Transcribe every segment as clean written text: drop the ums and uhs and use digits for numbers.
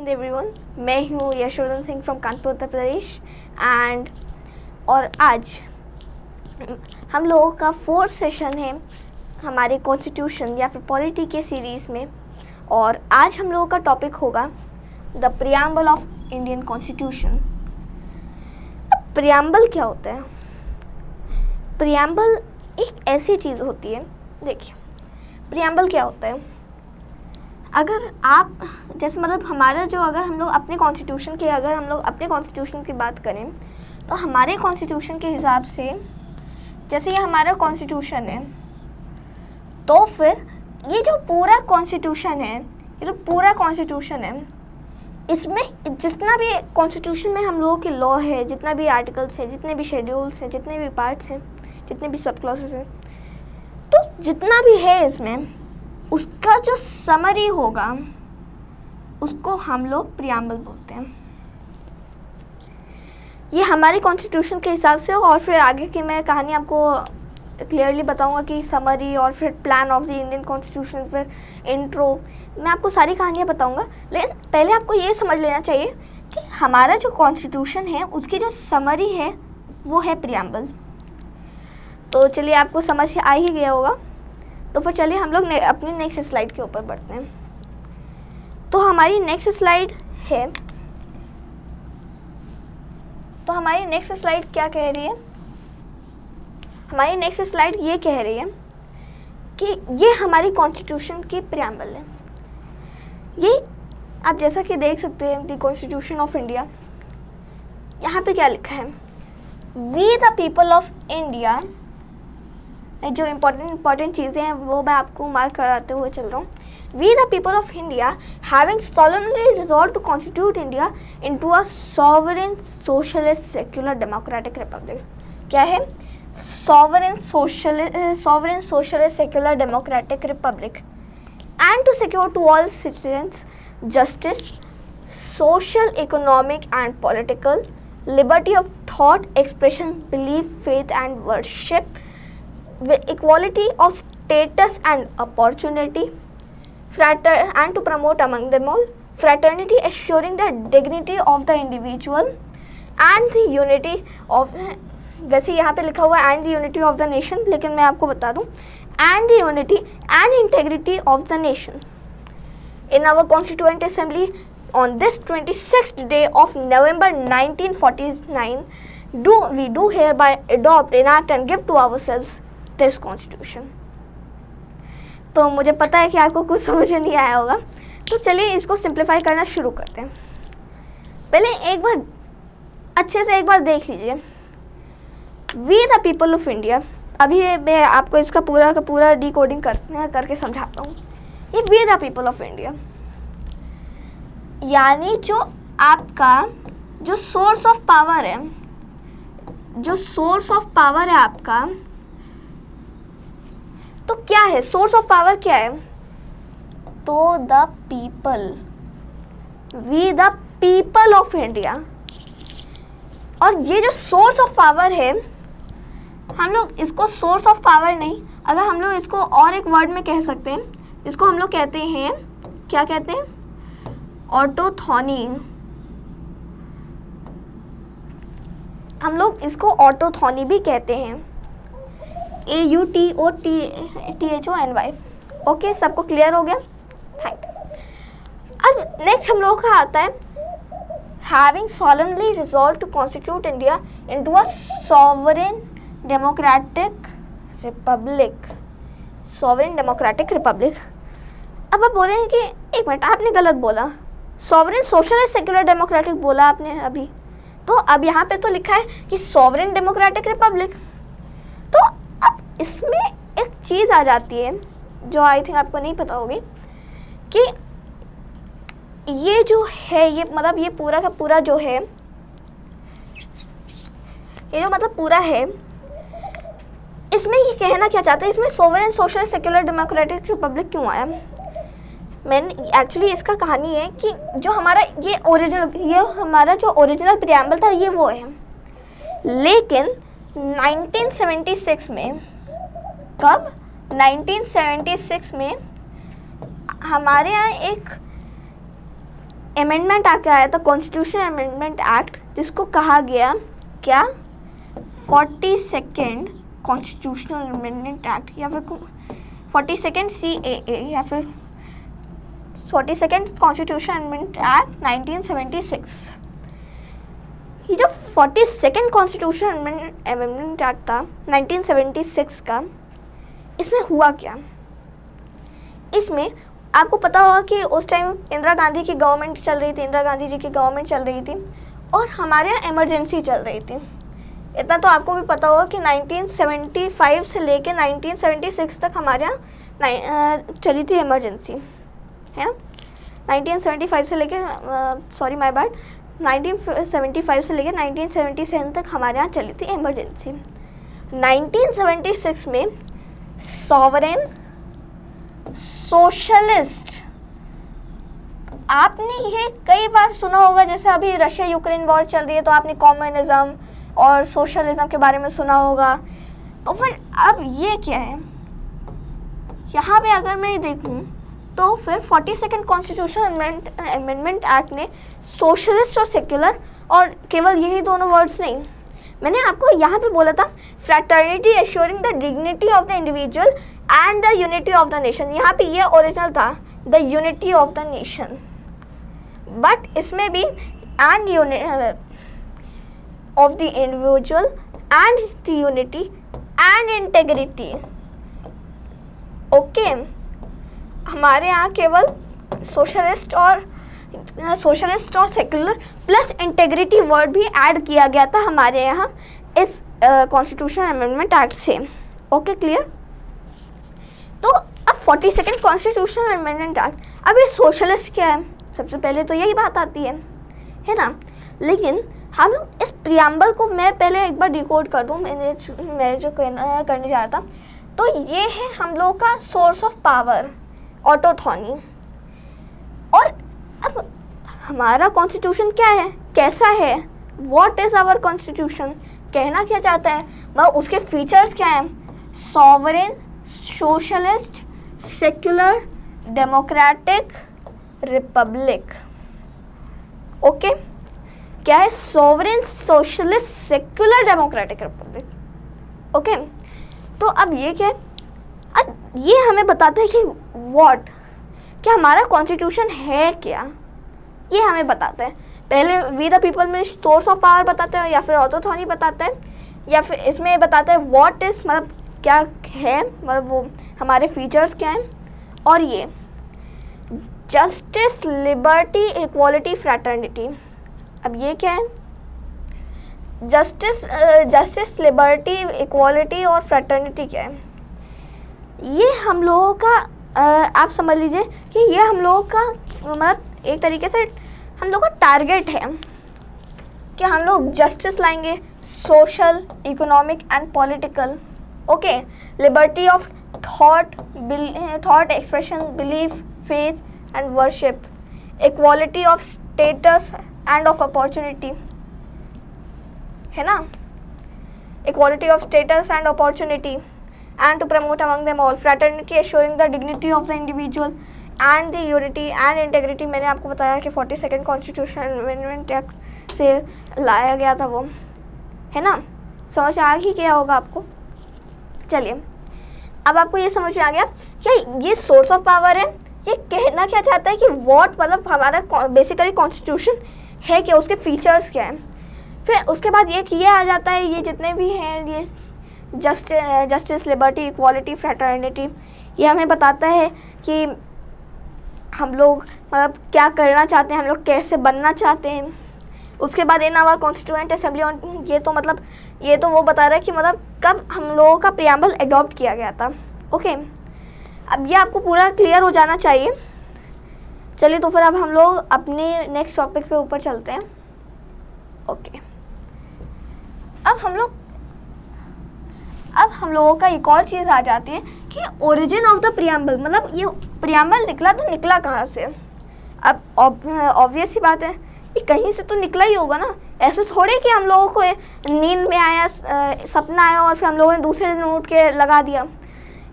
Hind everyone, मैं हूँ Yashodhan Singh from Kanpur Uttar Pradesh और आज हम लोगों का 4th सेशन है हमारे कॉन्स्टिट्यूशन या फिर पॉलिटी के सीरीज़ में। और आज हम लोगों का टॉपिक होगा the preamble of Indian constitution. Preamble क्या होता है? प्रियम्बल एक ऐसी चीज़ होती है, देखिए प्रियम्बल क्या होता है। अगर आप जैसे मतलब हमारा जो अगर हम लोग अपने कॉन्स्टिट्यूशन की बात करें तो हमारे कॉन्स्टिट्यूशन के हिसाब से जैसे ये हमारा कॉन्स्टिट्यूशन है, तो फिर ये जो पूरा कॉन्स्टिट्यूशन है, इसमें जितना भी कॉन्स्टिट्यूशन में हम लोगों के लॉ है, जितना भी आर्टिकल्स हैं, जितने भी शेड्यूल्स हैं, जितने भी पार्ट्स हैं, जितने भी सब क्लॉसेस हैं, तो जितना भी है इसमें उसका जो समरी होगा उसको हम लोग प्रियम्बल बोलते हैं। ये हमारे कॉन्स्टिट्यूशन के हिसाब से। और फिर आगे की मैं कहानी आपको क्लियरली बताऊंगा कि समरी और फिर plan of the Indian constitution, फिर इंट्रो, मैं आपको सारी कहानियाँ बताऊंगा। लेकिन पहले आपको ये समझ लेना चाहिए कि हमारा जो कॉन्स्टिट्यूशन है उसकी जो समरी है वो है प्रियम्बल। तो चलिए आपको समझ आ ही गया होगा। तो फिर चलिए हम लोग अपनी नेक्स्ट स्लाइड के ऊपर बढ़ते हैं। तो हमारी नेक्स्ट स्लाइड क्या कह रही है? हमारी नेक्स्ट स्लाइड ये कह रही है कि ये हमारी कॉन्स्टिट्यूशन की प्रियम्बल है। ये आप जैसा कि देख सकते हैं द कॉन्स्टिट्यूशन ऑफ इंडिया, यहाँ पे क्या लिखा है? We the people of India. जो इम्पोर्टेंट चीज़ें हैं वो मैं आपको मार्क कराते हुए चल रहा हूँ। We the people of India having solemnly resolved to constitute India into a sovereign socialist secular democratic republic। क्या है? sovereign socialist secular democratic republic, and to secure to all citizens justice, social, economic and political liberty of thought, expression, belief, faith and worship, with equality of status and opportunity, and to promote among them all fraternity, assuring the dignity of the individual and the unity of, वैसे यहाँ पे लिखा हुआ है and the unity of the nation, लेकिन मैं आपको बता दूँ and the unity and integrity of the nation in our constituent assembly on this 26th day of November 1949 we do hereby adopt, enact and give to ourselves this constitution। तो मुझे पता है कि आपको कुछ समझ नहीं आया होगा, तो चलिए इसको सिंप्लीफाई करना शुरू करते हैं। पहले एक बार अच्छे से देख लीजिए, we the people of India. अभी मैं आपको इसका पूरा का पूरा डिकोडिंग करके समझाता हूँ। ये we the people of India यानी जो आपका जो सोर्स ऑफ पावर है आपका, तो क्या है सोर्स ऑफ पावर? क्या है? तो the people, we the people of India. और ये जो सोर्स ऑफ पावर है, हम लोग इसको सोर्स ऑफ पावर नहीं, अगर हम लोग इसको और एक वर्ड में कह सकते हैं, इसको हम लोग कहते हैं, क्या कहते हैं? ऑटोथॉनी। हम लोग इसको ऑटोथॉनी भी कहते हैं, AUTOTHONY। ओके, सबको क्लियर हो गया? Thank you. अब नेक्स्ट हम लोगों का आता है having solemnly resolved to constitute India into a sovereign democratic republic। sovereign democratic republic। अब आप बोलेंगे कि एक मिनट आपने गलत बोला, sovereign socialist secular democratic बोला आपने अभी। तो अब यहाँ पे तो लिखा है कि sovereign democratic republic। तो अब इसमें एक चीज़ आ जाती है जो आई थिंक आपको नहीं पता होगी कि ये जो है, ये मतलब ये पूरा का पूरा जो है, ये जो मतलब पूरा है, इसमें ये कहना क्या चाहते हैं? इसमें sovereign social secular democratic Republic क्यों आया? मैंने एक्चुअली इसका कहानी है कि जो हमारा ये हमारा जो ओरिजिनल प्रियम्बल था ये वो है, लेकिन 1976 में, कब? 1976 में हमारे यहाँ एक अमेंडमेंट एक्ट आया था, कॉन्स्टिट्यूशन अमेंडमेंट एक्ट, जिसको कहा गया क्या, 42nd कॉन्स्टिट्यूशनल अमेंडमेंट एक्ट, या फिर 42nd CAA, या फिर 42nd कॉन्स्टिट्यूशन अमेंडमेंट एक्ट 1976। ये जो 42nd कॉन्स्टिट्यूशन अमेंडमेंट एक्ट था 1976 का, इसमें हुआ क्या, इसमें आपको पता होगा कि उस टाइम इंदिरा गांधी की गवर्नमेंट चल रही थी, इंदिरा गांधी जी की गवर्नमेंट चल रही थी और हमारे यहाँ इमरजेंसी चल रही थी। इतना तो आपको भी पता होगा कि 1975 से लेके 1976 तक हमारे यहाँ चली थी इमरजेंसी, है ना। 1975 से लेके 1975 से लेके 1977 तक हमारे यहाँ चली थी इमरजेंसी। 1976 में सॉवरेन सोशलिस्ट, आपने ये कई बार सुना होगा, जैसे अभी रशिया यूक्रेन वॉर चल रही है तो आपने कम्युनिज्म और सोशलिज्म के बारे में सुना होगा। तो फिर अब ये क्या है, यहाँ पे अगर मैं देखूँ तो फिर 42nd कॉन्स्टिट्यूशन अमेंडमेंट एक्ट ने सोशलिस्ट और सेक्युलर, और केवल यही दोनों वर्ड्स नहीं, मैंने आपको यहाँ पे बोला था fraternity assuring the dignity of the individual and the unity of the nation, यहाँ पे ये ओरिजिनल था the unity of the nation, but इसमें भी and unity of the individual and the unity and integrity. Okay, हमारे यहाँ केवल socialist और सेक्युलर प्लस इंटेग्रिटी वर्ड भी ऐड किया गया था हमारे यहाँ इस कॉन्स्टिट्यूशन अमेंडमेंट एक्ट से। Okay, clear. तो अब 42nd कॉन्स्टिट्यूशन अमेंडमेंट एक्ट, अब ये सोशलिस्ट क्या है, सबसे पहले तो यही बात आती है ना। लेकिन हम लोग इस प्रियम्बल को, मैं पहले एक बार डिकोड कर दूँ, मैं जो करने जा रहा था, तो ये है हम लोग का सोर्स ऑफ पावर, ऑटोथॉनी। और अब हमारा कॉन्स्टिट्यूशन क्या है, कैसा है, व्हाट इज़ आवर कॉन्स्टिट्यूशन, कहना क्या चाहता है, मतलब उसके फीचर्स क्या हैं, sovereign, socialist, secular, democratic, Republic. Okay, क्या है, sovereign, socialist, secular, democratic, Republic. Okay, तो अब ये क्या है, अब ये हमें बताता है कि व्हाट, क्या हमारा कॉन्स्टिट्यूशन है क्या, ये हमें बताता है। पहले वी द पीपल में सोर्स ऑफ पावर बताता है, या फिर ऑटोथॉनी बताता है, या फिर इसमें बताता है व्हाट इज़, मतलब क्या है, मतलब वो हमारे फीचर्स क्या हैं। और ये जस्टिस, लिबर्टी, इक्वालिटी, फ्रैटर्निटी, अब ये क्या है, जस्टिस, लिबर्टी, इक्वालिटी और फ्रैटर्निटी क्या है, ये हम लोगों का आप समझ लीजिए कि ये हम लोगों का मतलब एक तरीके से हम लोग का टारगेट है कि हम लोग जस्टिस लाएंगे, social, economic and political. Okay, liberty of thought expression, belief, faith and worship, equality of status end of opportunity, है ना, equality of status and opportunity, and to promote among them all fraternity, assuring the dignity of the individual and the unity and integrity। मैंने आपको बताया कि 42nd constitution amendment act से लाया गया था वो, है ना। समझ आ ही गया होगा आपको। चलिए, अब आपको ये समझ में आ गया कि ये सोर्स ऑफ पावर है, ये कहना क्या चाहता है कि व्हाट, मतलब हमारा बेसिकली कॉन्स्टिट्यूशन है क्या, उसके फीचर्स क्या हैं। फिर उसके बाद ये आ जाता है, ये जितने भी हैं, ये जस्टिस, लिबर्टी, इक्वालिटी, फ्रैटर्निटी, ये हमें बताता है कि हम लोग मतलब क्या करना चाहते हैं, हम लोग कैसे बनना चाहते हैं। उसके बाद इन आवर कॉन्स्टिट्यूएंट असेंबली, ये तो मतलब ये तो वो बता रहा है कि मतलब कब हम लोगों का प्रियम्बल अडॉप्ट किया गया था। ओके, अब ये आपको पूरा क्लियर हो जाना चाहिए। चलिए, तो फिर अब हम लोग अपने नेक्स्ट टॉपिक पे ऊपर चलते हैं। ओके, अब हम लोगों का एक और चीज़ आ जाती है कि ओरिजिन ऑफ द प्रियम्बल, मतलब ये प्रियम्बल निकला तो निकला कहाँ से। अब ऑब्वियस सी बात है कि कहीं से तो निकला ही होगा ना, ऐसे थोड़े कि हम लोगों को नींद में आया, सपना आया और फिर हम लोगों ने दूसरे दिन उठ के लगा दिया।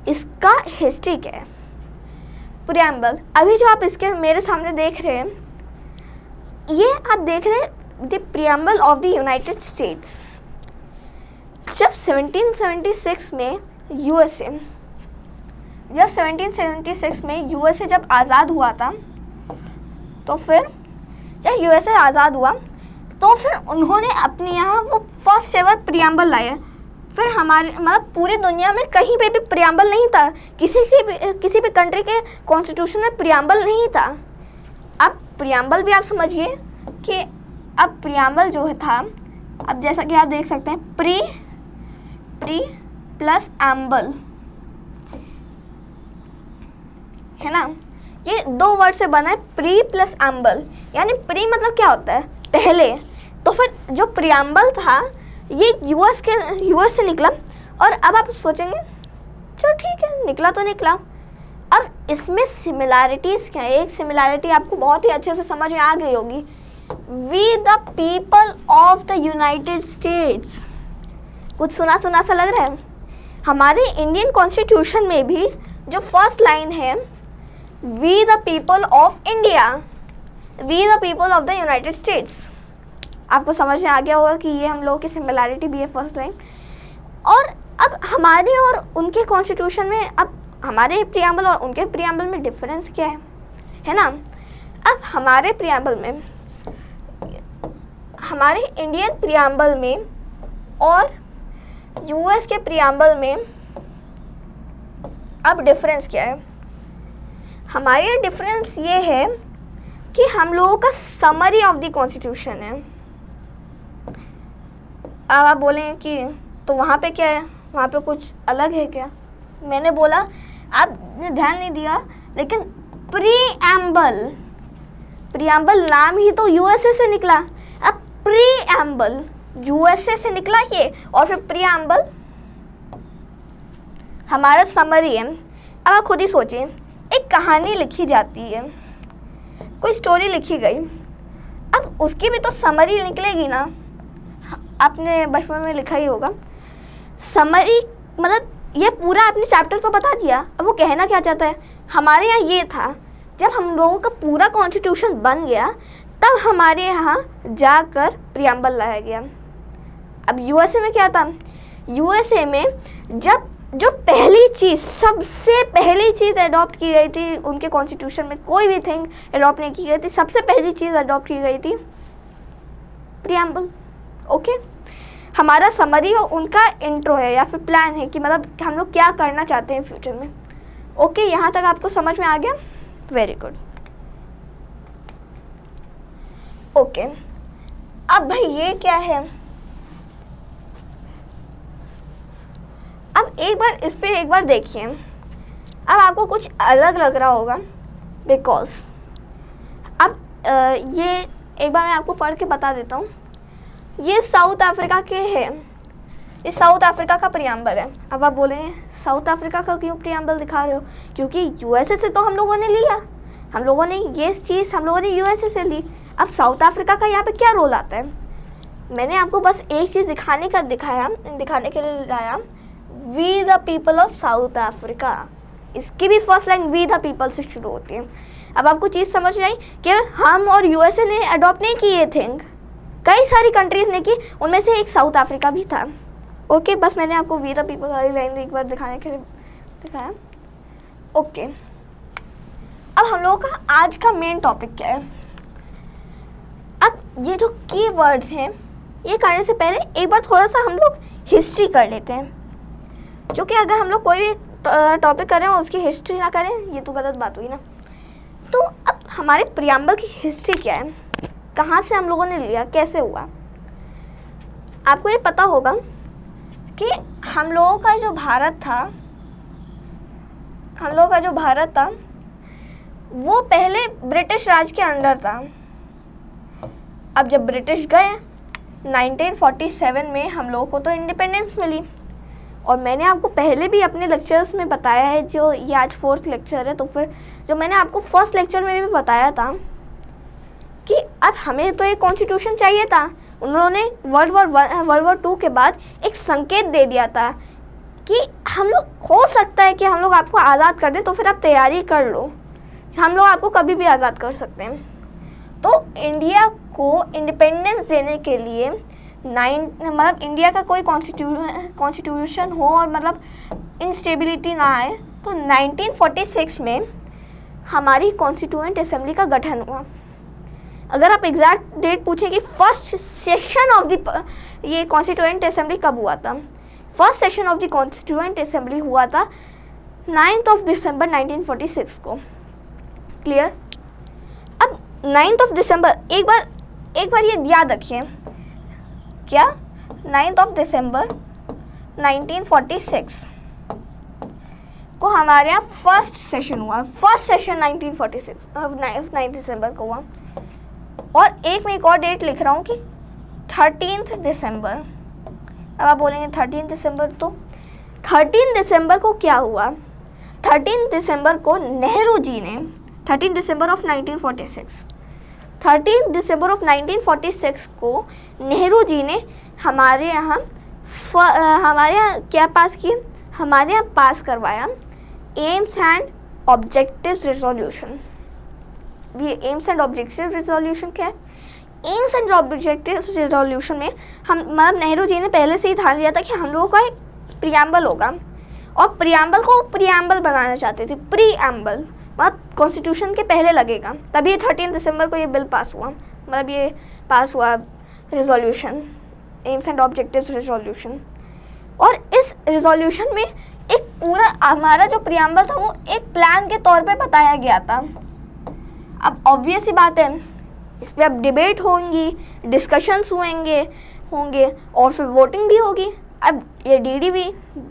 इसका हिस्ट्री क्या है, प्रियम्बल। अभी जो आप इसके मेरे सामने देख रहे हैं, ये आप देख रहे हैं the preamble of the United states. जब 1776 में यूएसए जब आज़ाद हुआ था, तो फिर जब यूएसए आज़ाद हुआ तो फिर उन्होंने अपने यहाँ वो फर्स्ट एवर प्रियम्बल लाए। फिर हमारे मतलब पूरी दुनिया में कहीं पे भी प्रियम्बल नहीं था, किसी भी कंट्री के कॉन्स्टिट्यूशन में प्रियम्बल नहीं था। अब प्रियम्बल भी आप समझिए कि अब प्रियम्बल जो था, अब जैसा कि आप देख सकते हैं प्री प्लस एम्बल है ना, ये 2 वर्ड से बना है, प्री प्लस एम्बल। यानी प्री मतलब क्या होता है, पहले। तो फिर जो प्रियम्बल था ये यूएस से निकला। और अब आप सोचेंगे चलो ठीक है, निकला तो निकला, अब इसमें सिमिलैरिटीज़ क्या है। एक सिमिलैरिटी आपको बहुत ही अच्छे से समझ में आ गई होगी, we the people of the United States. कुछ सुना सुना सा लग रहा है। हमारे इंडियन कॉन्स्टिट्यूशन में भी जो फर्स्ट लाइन है, we the people of India, we the people of the United States, आपको समझ में आ गया होगा कि ये हम लोगों की सिमिलैरिटी भी है फर्स्ट लाइन। और अब हमारे और उनके कॉन्स्टिट्यूशन में, अब हमारे प्रियम्बल और उनके प्रियम्बल में डिफरेंस क्या है ना। अब हमारे प्रियम्बल में, हमारे इंडियन प्रियम्बल में और यूएस के प्रियम्बल में अब डिफरेंस क्या है। हमारे यहाँ डिफरेंस ये है कि हम लोगों का समरी ऑफ द कॉन्स्टिट्यूशन है। अब आप बोलें कि तो वहाँ पे क्या है, वहाँ पे कुछ अलग है क्या। मैंने बोला, आपने ध्यान नहीं दिया, लेकिन प्रियम्बल नाम ही तो यूएसए से निकला। अब प्रीएम्बल यूएसए से निकला ये, और फिर प्रियम्बल हमारा समरी है। अब आप खुद ही सोचिए, एक कहानी लिखी जाती है, कोई स्टोरी लिखी गई, अब उसकी भी तो समरी निकलेगी ना। आपने बचपन में लिखा ही होगा समरी, मतलब ये पूरा आपने चैप्टर तो बता दिया। अब वो कहना क्या चाहता है, हमारे यहाँ ये था, जब हम लोगों का पूरा कॉन्स्टिट्यूशन बन गया तब हमारे यहाँ जाकर प्रियम्बल लाया गया। अब यूएसए में क्या था, यूएसए में जब जो पहली चीज़, सबसे पहली चीज़ अडॉप्ट की गई थी उनके कॉन्स्टिट्यूशन में, कोई भी थिंग अडॉप्ट नहीं की गई थी, सबसे पहली चीज़ अडॉप्ट की गई थी प्रियम्बल। ओके, हमारा समरी और उनका इंट्रो है या फिर प्लान है कि मतलब हम लोग क्या करना चाहते हैं फ्यूचर में। ओके, यहाँ तक आपको समझ में आ गया, वेरी गुड। ओके, अब भाई ये क्या है, अब इस पे एक बार देखिए। अब आपको कुछ अलग लग रहा होगा, बिकॉज अब ये एक बार मैं आपको पढ़ के बता देता हूँ। ये साउथ अफ्रीका के है, ये साउथ अफ्रीका का प्रियम्बल है। अब आप बोलेंगे साउथ अफ्रीका का क्यों प्रियम्बल दिखा रहे हो, क्योंकि यूएसए से तो हम लोगों ने लिया, हम लोगों ने ये चीज़ हम लोगों ने यूएसए से ली। अब साउथ अफ्रीका का यहाँ पे क्या रोल आता है, मैंने आपको बस एक चीज़ दिखाने के लिए लाया, we the people of South Africa. इसकी भी first line we the people से शुरू होती है। अब आपको चीज़ समझ में आई कि हम और यूएसए ने अडॉप्ट नहीं की ये थिंग, कई सारी कंट्रीज़ ने की, उनमें से एक साउथ अफ्रीका भी था। ओके, बस मैंने आपको वी द पीपल वाली लाइन एक बार दिखाने के लिए दिखाया। ओके, अब हम लोगों का आज का मेन टॉपिक क्या है। अब ये जो की वर्ड्स हैं, ये करने से पहले एक बार थोड़ा सा हम लोग हिस्ट्री कर लेते हैं, क्योंकि अगर हम लोग कोई भी टॉपिक कर रहे हो उसकी हिस्ट्री ना करें ये तो गलत बात हुई ना। तो अब हमारे प्रियम्बल की हिस्ट्री क्या है, कहाँ से हम लोगों ने लिया, कैसे हुआ। आपको ये पता होगा कि हम लोगों का जो भारत था वो पहले ब्रिटिश राज के अंडर था। अब जब ब्रिटिश गए 1947 में हम लोगों को तो इंडिपेंडेंस मिली। और मैंने आपको पहले भी अपने लेक्चर्स में बताया है, जो ये आज 4th लेक्चर है, तो फिर जो मैंने आपको फर्स्ट लेक्चर में भी बताया था कि अब हमें तो एक कॉन्स्टिट्यूशन चाहिए था। उन्होंने वर्ल्ड वॉर 2 के बाद एक संकेत दे दिया था कि हम लोग, हो सकता है कि हम लोग आपको आज़ाद कर दें, तो फिर आप तैयारी कर लो, हम लोग आपको कभी भी आज़ाद कर सकते हैं। तो इंडिया को इंडिपेंडेंस देने के लिए मतलब इंडिया का कोई कॉन्स्टिट्यूशन हो और मतलब इंस्टेबिलिटी ना आए, तो 1946 में हमारी कॉन्स्टिट्यूएंट असेंबली का गठन हुआ। अगर आप एग्जैक्ट डेट पूछें कि फर्स्ट सेशन ऑफ द ये कॉन्स्टिट्यूएंट असेंबली कब हुआ था, first session of the constituent assembly हुआ था 9 दिसंबर 1946 को। क्लियर? अब 9 दिसंबर एक बार ये याद रखिए, क्या 9 दिसंबर 1946 को हमारे यहाँ फर्स्ट सेशन हुआ। फर्स्ट सेशन 1946 9 दिसंबर को हुआ। और मैं एक और डेट लिख रहा हूँ कि 13 दिसंबर। अब आप बोलेंगे 13 दिसंबर, तो 13 दिसंबर को क्या हुआ? 13 दिसंबर को नेहरू जी ने 13 दिसंबर ऑफ 1946 13 दिसंबर ऑफ 1946 को नेहरू जी ने हमारे यहाँ क्या पास किए? हमारे यहाँ पास करवाया एम्स एंड ऑब्जेक्टिव्स रेजोल्यूशन। ये एम्स एंड ऑब्जेक्टिव रेजोल्यूशन क्या है? एम्स एंड ऑब्जेक्टिव रेजोल्यूशन में हम मतलब नेहरू जी ने पहले से ही ठान लिया था कि हम लोगों का एक प्रियम्बल होगा, और प्रियम्बल को प्रियम्बल बनाना चाहते थे। प्रीएम्बल मतलब कॉन्स्टिट्यूशन के पहले लगेगा, तभी 13 दिसंबर को ये बिल पास हुआ, मतलब ये पास हुआ resolution, AIIMS and objectives resolution. और इस रेजोल्यूशन में एक पूरा हमारा जो प्रियम्बल था वो एक प्लान के तौर पे बताया गया था। अब ऑब्वियस ही बात है, इस पर अब डिबेट होंगी, डिस्कशंस होंगे और फिर वोटिंग भी होगी। अब ये डीडी भी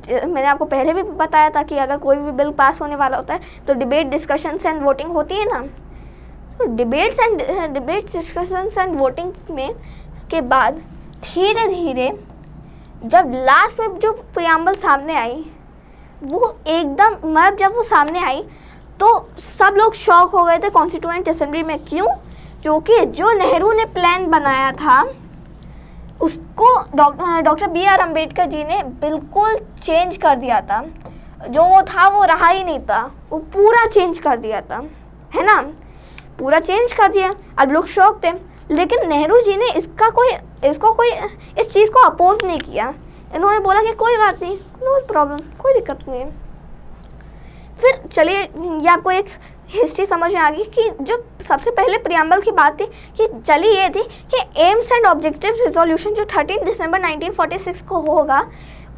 मैंने आपको पहले भी बताया था कि अगर कोई भी बिल पास होने वाला होता है तो डिबेट, डिस्कशंस एंड वोटिंग होती है ना। तो डिबेट्स, डिस्कशंस एंड वोटिंग में के बाद धीरे धीरे जब लास्ट में जो प्रियम्बल सामने आई, वो एकदम मतलब जब वो सामने आई तो सब लोग शॉक हो गए थे कॉन्स्टिट्यूएंट असेंबली में। क्यों? क्योंकि जो नेहरू ने प्लान बनाया था उसको डॉक्टर BR अम्बेडकर जी ने बिल्कुल चेंज कर दिया था। जो वो था वो रहा ही नहीं था, वो पूरा चेंज कर दिया था, है ना, पूरा चेंज कर दिया। अब लोग शौक थे, लेकिन नेहरू जी ने इस चीज़ को अपोज नहीं किया। इन्होंने बोला कि कोई बात नहीं, नो प्रॉब्लम, कोई दिक्कत नहीं है। फिर चलिए, ये आपको एक हिस्ट्री समझ में आ गई कि जो सबसे पहले प्रियम्बल की बात थी कि चली ये थी कि एम्स एंड ऑब्जेक्टिव्स रेजोल्यूशन जो 13 दिसंबर 1946 को होगा,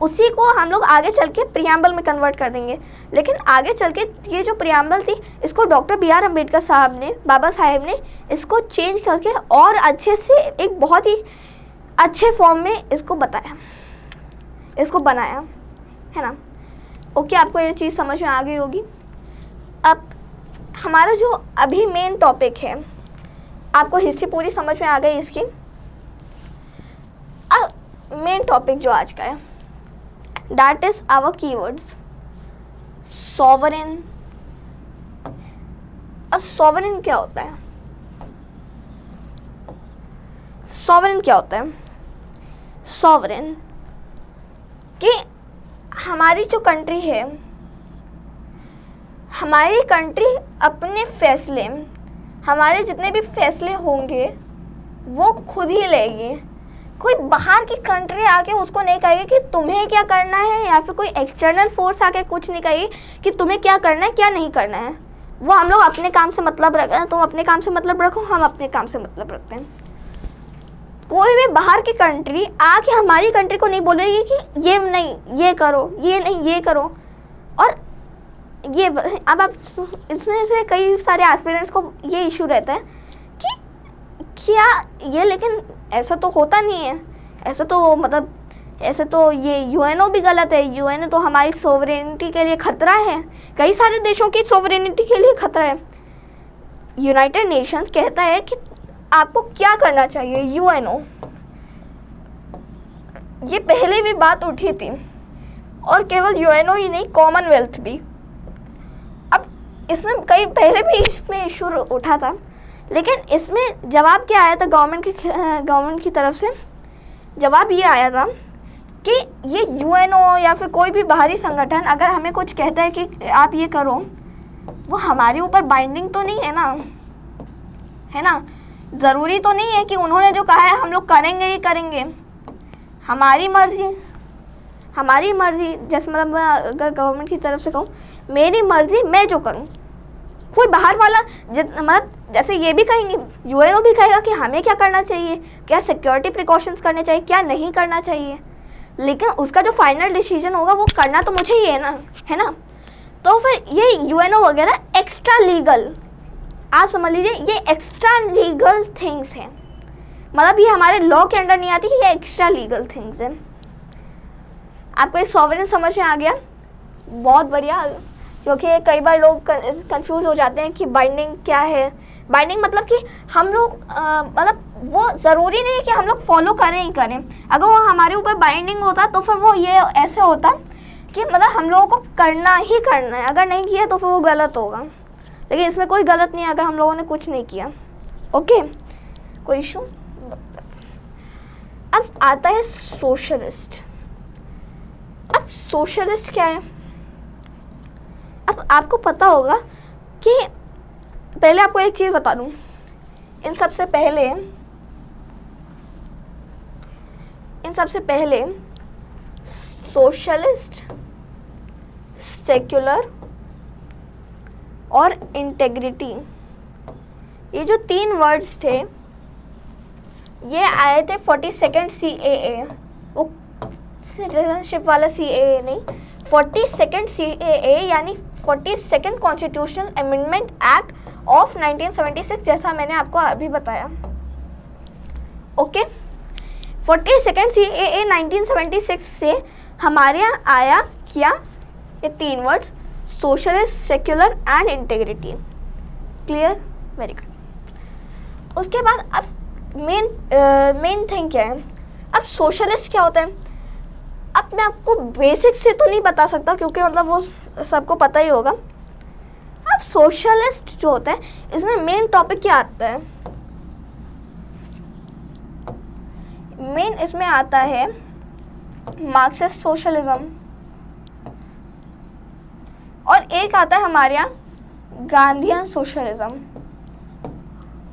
उसी को हम लोग आगे चल के प्रियम्बल में कन्वर्ट कर देंगे। लेकिन आगे चल के ये जो प्रियम्बल थी, इसको डॉक्टर BR अम्बेडकर साहब ने, बाबा साहेब ने इसको चेंज करके और अच्छे से एक बहुत ही अच्छे फॉर्म में इसको बनाया, है ना। ओके, आपको ये चीज़ समझ में आ गई होगी। अब हमारा जो अभी मेन टॉपिक है, आपको हिस्ट्री पूरी समझ में आ गई इसकी। अब मेन टॉपिक जो आज का है, that is our keywords, sovereign. अब सॉवरेन क्या होता है? सॉवरेन क्या होता है? सॉवरेन कि हमारी जो कंट्री है, हमारी कंट्री अपने फैसले, हमारे जितने भी फैसले होंगे वो खुद ही लेगी। कोई बाहर की कंट्री आके उसको नहीं कहेगी कि तुम्हें क्या करना है, या फिर कोई एक्सटर्नल फोर्स आके कुछ नहीं कहेगी कि तुम्हें क्या करना है, क्या नहीं करना है। वो हम लोग अपने काम से मतलब रखते हैं, तुम अपने काम से मतलब रखो, हम अपने काम से मतलब रखते हैं। कोई भी बाहर की कंट्री आके हमारी कंट्री को नहीं बोलेगी कि ये नहीं ये करो, ये नहीं ये करो। और ये अब आप इसमें से कई सारे एस्पिरेंट्स को ये इशू रहता है कि क्या ये, लेकिन ऐसा तो होता नहीं है, ऐसे तो ये यूएनओ भी गलत है। यूएनओ तो हमारी सोवरेनिटी के लिए खतरा है, कई सारे देशों की सोवरेनिटी के लिए खतरा है। यूनाइटेड नेशंस कहता है कि आपको क्या करना चाहिए। यूएनओ, ये पहले भी बात उठी थी, और केवल यूएनओ ही नहीं, कॉमनवेल्थ भी। अब इसमें कई पहले भी इसमें इशू उठा था, लेकिन इसमें जवाब क्या आया था गवर्नमेंट की तरफ से? जवाब ये आया था कि ये यूएनओ या फिर कोई भी बाहरी संगठन अगर हमें कुछ कहता है कि आप ये करो, वो हमारे ऊपर बाइंडिंग तो नहीं है ना, है ना। ज़रूरी तो नहीं है कि उन्होंने जो कहा है हम लोग करेंगे ही करेंगे। हमारी मर्ज़ी जैसे मतलब मैं अगर गवर्नमेंट की तरफ से कहूँ, मेरी मर्ज़ी मैं जो करूँ, कोई बाहर वाला मतलब जैसे ये भी कहेंगे, यूएनओ भी कहेगा कि हमें क्या करना चाहिए, क्या सिक्योरिटी प्रिकॉशंस करने चाहिए, क्या नहीं करना चाहिए, लेकिन उसका जो फाइनल डिसीजन होगा वो करना तो मुझे ही है ना। तो फिर ये यूएनओ वगैरह एक्स्ट्रा लीगल, आप समझ लीजिए ये एक्स्ट्रा लीगल थिंग्स हैं, मतलब ये हमारे लॉ के अंडर नहीं आती, ये एक्स्ट्रा लीगल थिंग्स हैं। आपको ये सॉवरेन समझ में आ गया? बहुत बढ़िया, क्योंकि कई बार लोग कंफ्यूज हो जाते हैं कि बाइंडिंग क्या है। बाइंडिंग मतलब कि हम लोग मतलब वो ज़रूरी नहीं है कि हम लोग फॉलो करें ही करें। अगर वो हमारे ऊपर बाइंडिंग होता तो फिर वो ये ऐसे होता कि मतलब हम लोगों को करना ही करना है, अगर नहीं किया तो फिर वो गलत होगा। लेकिन इसमें कोई गलत नहीं है अगर हम लोगों ने कुछ नहीं किया। ओके, कोई इशू? अब आता है सोशलिस्ट। अब सोशलिस्ट क्या है? अब आपको पता होगा कि पहले आपको एक चीज़ बता दूं, इन सबसे पहले सोशलिस्ट, सेक्युलर और इंटेग्रिटी, ये जो 3 वर्ड्स थे ये आए थे 42nd CAA, वो सिटीजनशिप वाला CAA नहीं, 42nd CAA यानी 42nd constitutional amendment act of 1976, जैसा मैंने आपको अभी बताया। ओके, 42nd CAA 1976 से हमारे यहाँ आया क्या? ये 3 words, socialist, secular and integrity. Clear? Very good. उसके बाद अब मेन थिंग क्या है? अब सोशलिस्ट क्या होता है? अब मैं आपको बेसिक से तो नहीं बता सकता क्योंकि मतलब वो सबको पता ही होगा। अब सोशलिस्ट जो होता है इसमें मेन टॉपिक क्या आता है? मेन इसमें आता है मार्क्सिस्ट सोशलिज्म, और एक आता है हमारे यहाँ गांधीयन सोशलिज्म।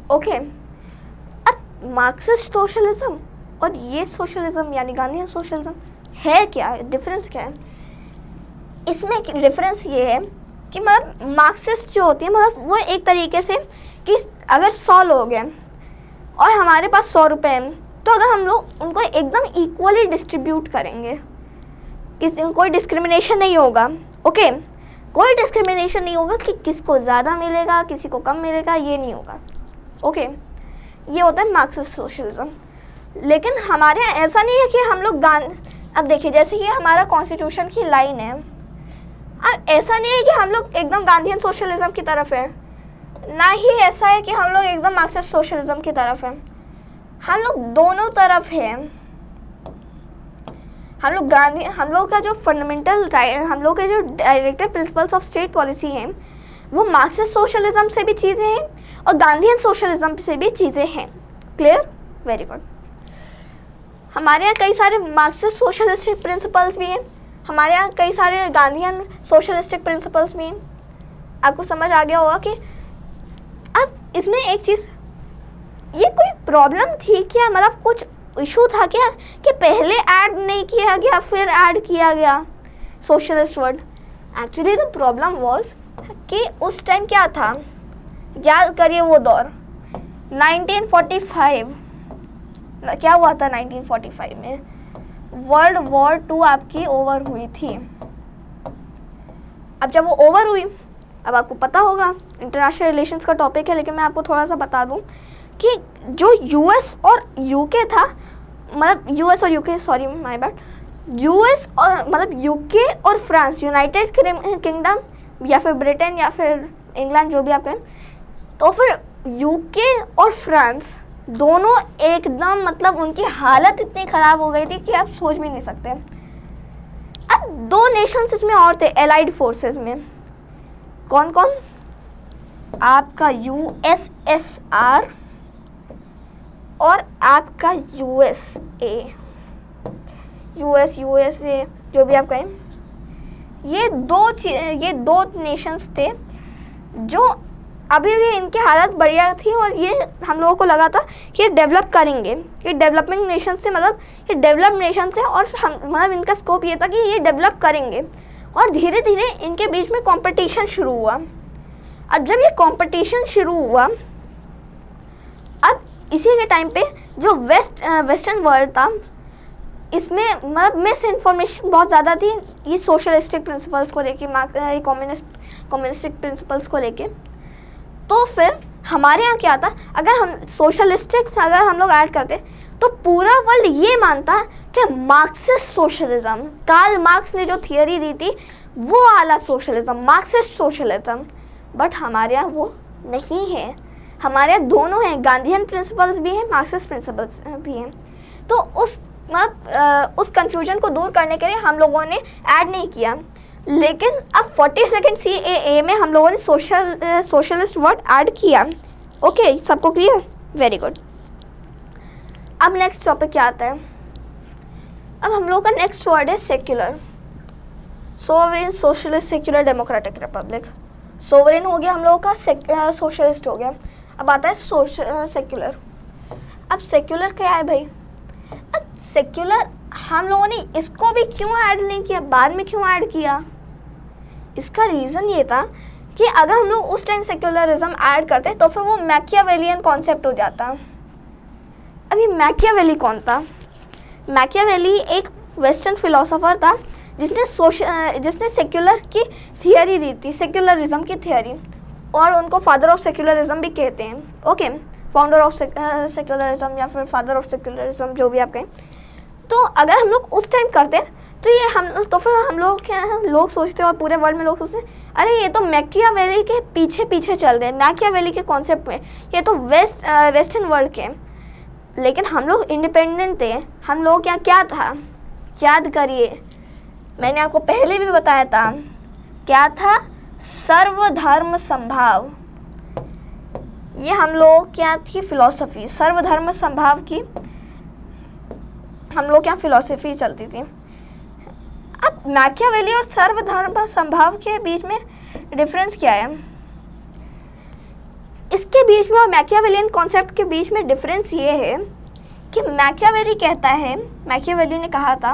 ओके, अब मार्क्सिस्ट सोशलिज्म और ये सोशलिज्म यानी गांधीयन सोशलिज्म है क्या? डिफरेंस क्या है? इसमें डिफरेंस ये है कि मतलब मार्क्सिस्ट जो होती है मतलब वो एक तरीके से कि अगर 100 लोग हैं और हमारे पास 100 रुपये हैं, तो अगर हम लोग उनको एकदम इक्वली डिस्ट्रीब्यूट करेंगे, कोई डिस्क्रिमिनेशन नहीं होगा। ओके, कोई डिस्क्रिमिनेशन नहीं होगा कि किसको ज़्यादा मिलेगा किसी को कम मिलेगा, ये नहीं होगा। ओके, ये होता है मार्क्सिस्ट सोशलिज्म। लेकिन हमारे यहाँ ऐसा नहीं है कि हम लोग अब देखिए जैसे ये हमारा कॉन्स्टिट्यूशन की लाइन है, अब ऐसा नहीं है कि हम लोग एकदम गांधीयन सोशलिज्म की तरफ है, ना ही ऐसा है कि हम लोग एकदम मार्क्सिस्ट सोशलिज्म की तरफ है। हम लोग दोनों तरफ हैं। हम लोग का जो फंडामेंटल हम लोग के जो directive principles of state policy हैं वो मार्क्सिस्ट सोशलिज्म से भी चीज़ें हैं और गांधीयन सोशलिज्म से भी चीज़ें हैं। क्लियर? Very good. हमारे यहाँ कई सारे मार्क्सिस्ट सोशलिस्टिक प्रिंसिपल्स भी हैं, हमारे यहाँ कई सारे गांधीयन सोशलिस्टिक प्रिंसिपल्स भी हैं। आपको समझ आ गया होगा कि अब इसमें एक चीज़, ये कोई प्रॉब्लम थी क्या? मतलब कुछ इशू था क्या कि पहले ऐड नहीं किया गया फिर ऐड किया गया socialist word? Actually the problem was कि उस टाइम क्या था, याद करिए वो दौर 1945, क्या हुआ था 1945 में? वर्ल्ड वॉर 2 आपकी ओवर हुई थी। अब जब वो ओवर हुई, अब आपको पता होगा इंटरनेशनल रिलेशंस का टॉपिक है, लेकिन मैं आपको थोड़ा सा बता दूं कि जो यूएस और यूके था, मतलब यूएस और UK, sorry my bad, US और मतलब यूके और फ्रांस, यूनाइटेड किंगडम या फिर ब्रिटेन या फिर इंग्लैंड, जो भी आप कहें, तो फिर यूके और फ्रांस दोनों एकदम मतलब उनकी हालत इतनी ख़राब हो गई थी कि आप सोच भी नहीं सकते। अब 2 नेशंस इसमें और थे एलाइड फोर्सेस में। कौन कौन? आपका यूएसएसआर और आपका यूएसए, यूएसए जो भी आप कहें। ये दो नेशंस थे जो अभी भी इनकी हालत बढ़िया थी और ये हम लोगों को लगा था कि ये डेवलप करेंगे, ये डेवलपिंग नेशन से, मतलब ये डेवलप्ड नेशन से, और हम मतलब इनका स्कोप ये था कि ये डेवलप करेंगे। और धीरे धीरे इनके बीच में कंपटीशन शुरू हुआ। अब जब ये कंपटीशन शुरू हुआ, अब इसी के टाइम पे जो वेस्टर्न वर्ल्ड था, इसमें मतलब मिस इन्फॉर्मेशन बहुत ज़्यादा थी ये सोशलिस्टिक प्रिंसिपल्स को लेके, कम्युनिस्टिक प्रिंसिपल्स को लेके। तो फिर हमारे यहाँ क्या था, अगर हम सोशलिस्टिक अगर हम लोग ऐड करते तो पूरा वर्ल्ड ये मानता कि मार्क्सिस्ट सोशलिज्म, कार्ल मार्क्स ने जो थियरी दी थी वो वाला सोशलिज्म, मार्क्सिस्ट सोशलिज्म। बट हमारे यहाँ वो नहीं है, हमारे यहाँ दोनों हैं, गांधीयन प्रिंसिपल्स भी हैं, मार्क्सिस्ट प्रिंसिपल्स भी हैं। तो उस कंफ्यूजन को दूर करने के लिए हम लोगों ने ऐड नहीं किया, लेकिन अब 42nd CAA में हम लोगों ने सोशलिस्ट वर्ड ऐड किया। ओके, सबको क्लियर? Very good. अब नेक्स्ट टॉपिक क्या आता है? अब हम लोग का नेक्स्ट वर्ड है secular. Sovereign, socialist, secular, democratic, Republic. Sovereign हो गया हम लोगों का, सोशलिस्ट हो गया। अब आता है सेक्युलर। अब सेक्युलर क्या है भाई? अब सेक्युलर हम लोगों ने इसको भी क्यों ऐड नहीं किया, बाद में क्यों ऐड किया? इसका रीज़न ये था कि अगर हम लोग उस टाइम सेक्युलरिज्म ऐड करते तो फिर वो मैकियावेलियन कॉन्सेप्ट हो जाता। अब ये मैकियावेली कौन था? मैकियावेली एक वेस्टर्न फिलोसोफर था जिसने सेक्युलर की थियरी दी थी, सेक्युलरिज्म की थियरी, और उनको फादर ऑफ सेक्युलरिज्म भी कहते हैं। ओके, फाउंडर ऑफ सेक्युलरिज्म या फिर फादर ऑफ सेक्युलरिज्म, जो भी आप कहें। तो अगर हम लोग उस टाइम करते तो फिर हम लोग क्या है, लोग सोचते हैं और पूरे वर्ल्ड में लोग सोचते हैं, अरे ये तो मैकियावेली के पीछे चल रहे हैं, मैकियावेली के कॉन्सेप्ट में, ये तो वेस्टर्न वर्ल्ड के। लेकिन हम लोग इंडिपेंडेंट थे, हम लोग क्या था, याद करिए, मैंने आपको पहले भी बताया था, क्या था? सर्वधर्म संभाव। ये हम लोग क्या थी फिलॉसफी, सर्वधर्म संभाव की हम लोग क्या फिलॉसफी चलती थी। अब मैकियावेली और सर्वधर्म संभाव के बीच में डिफरेंस क्या है? इसके बीच में और मैकियावेलियन कॉन्सेप्ट के बीच में डिफरेंस ये है कि मैकियावेली ने कहा था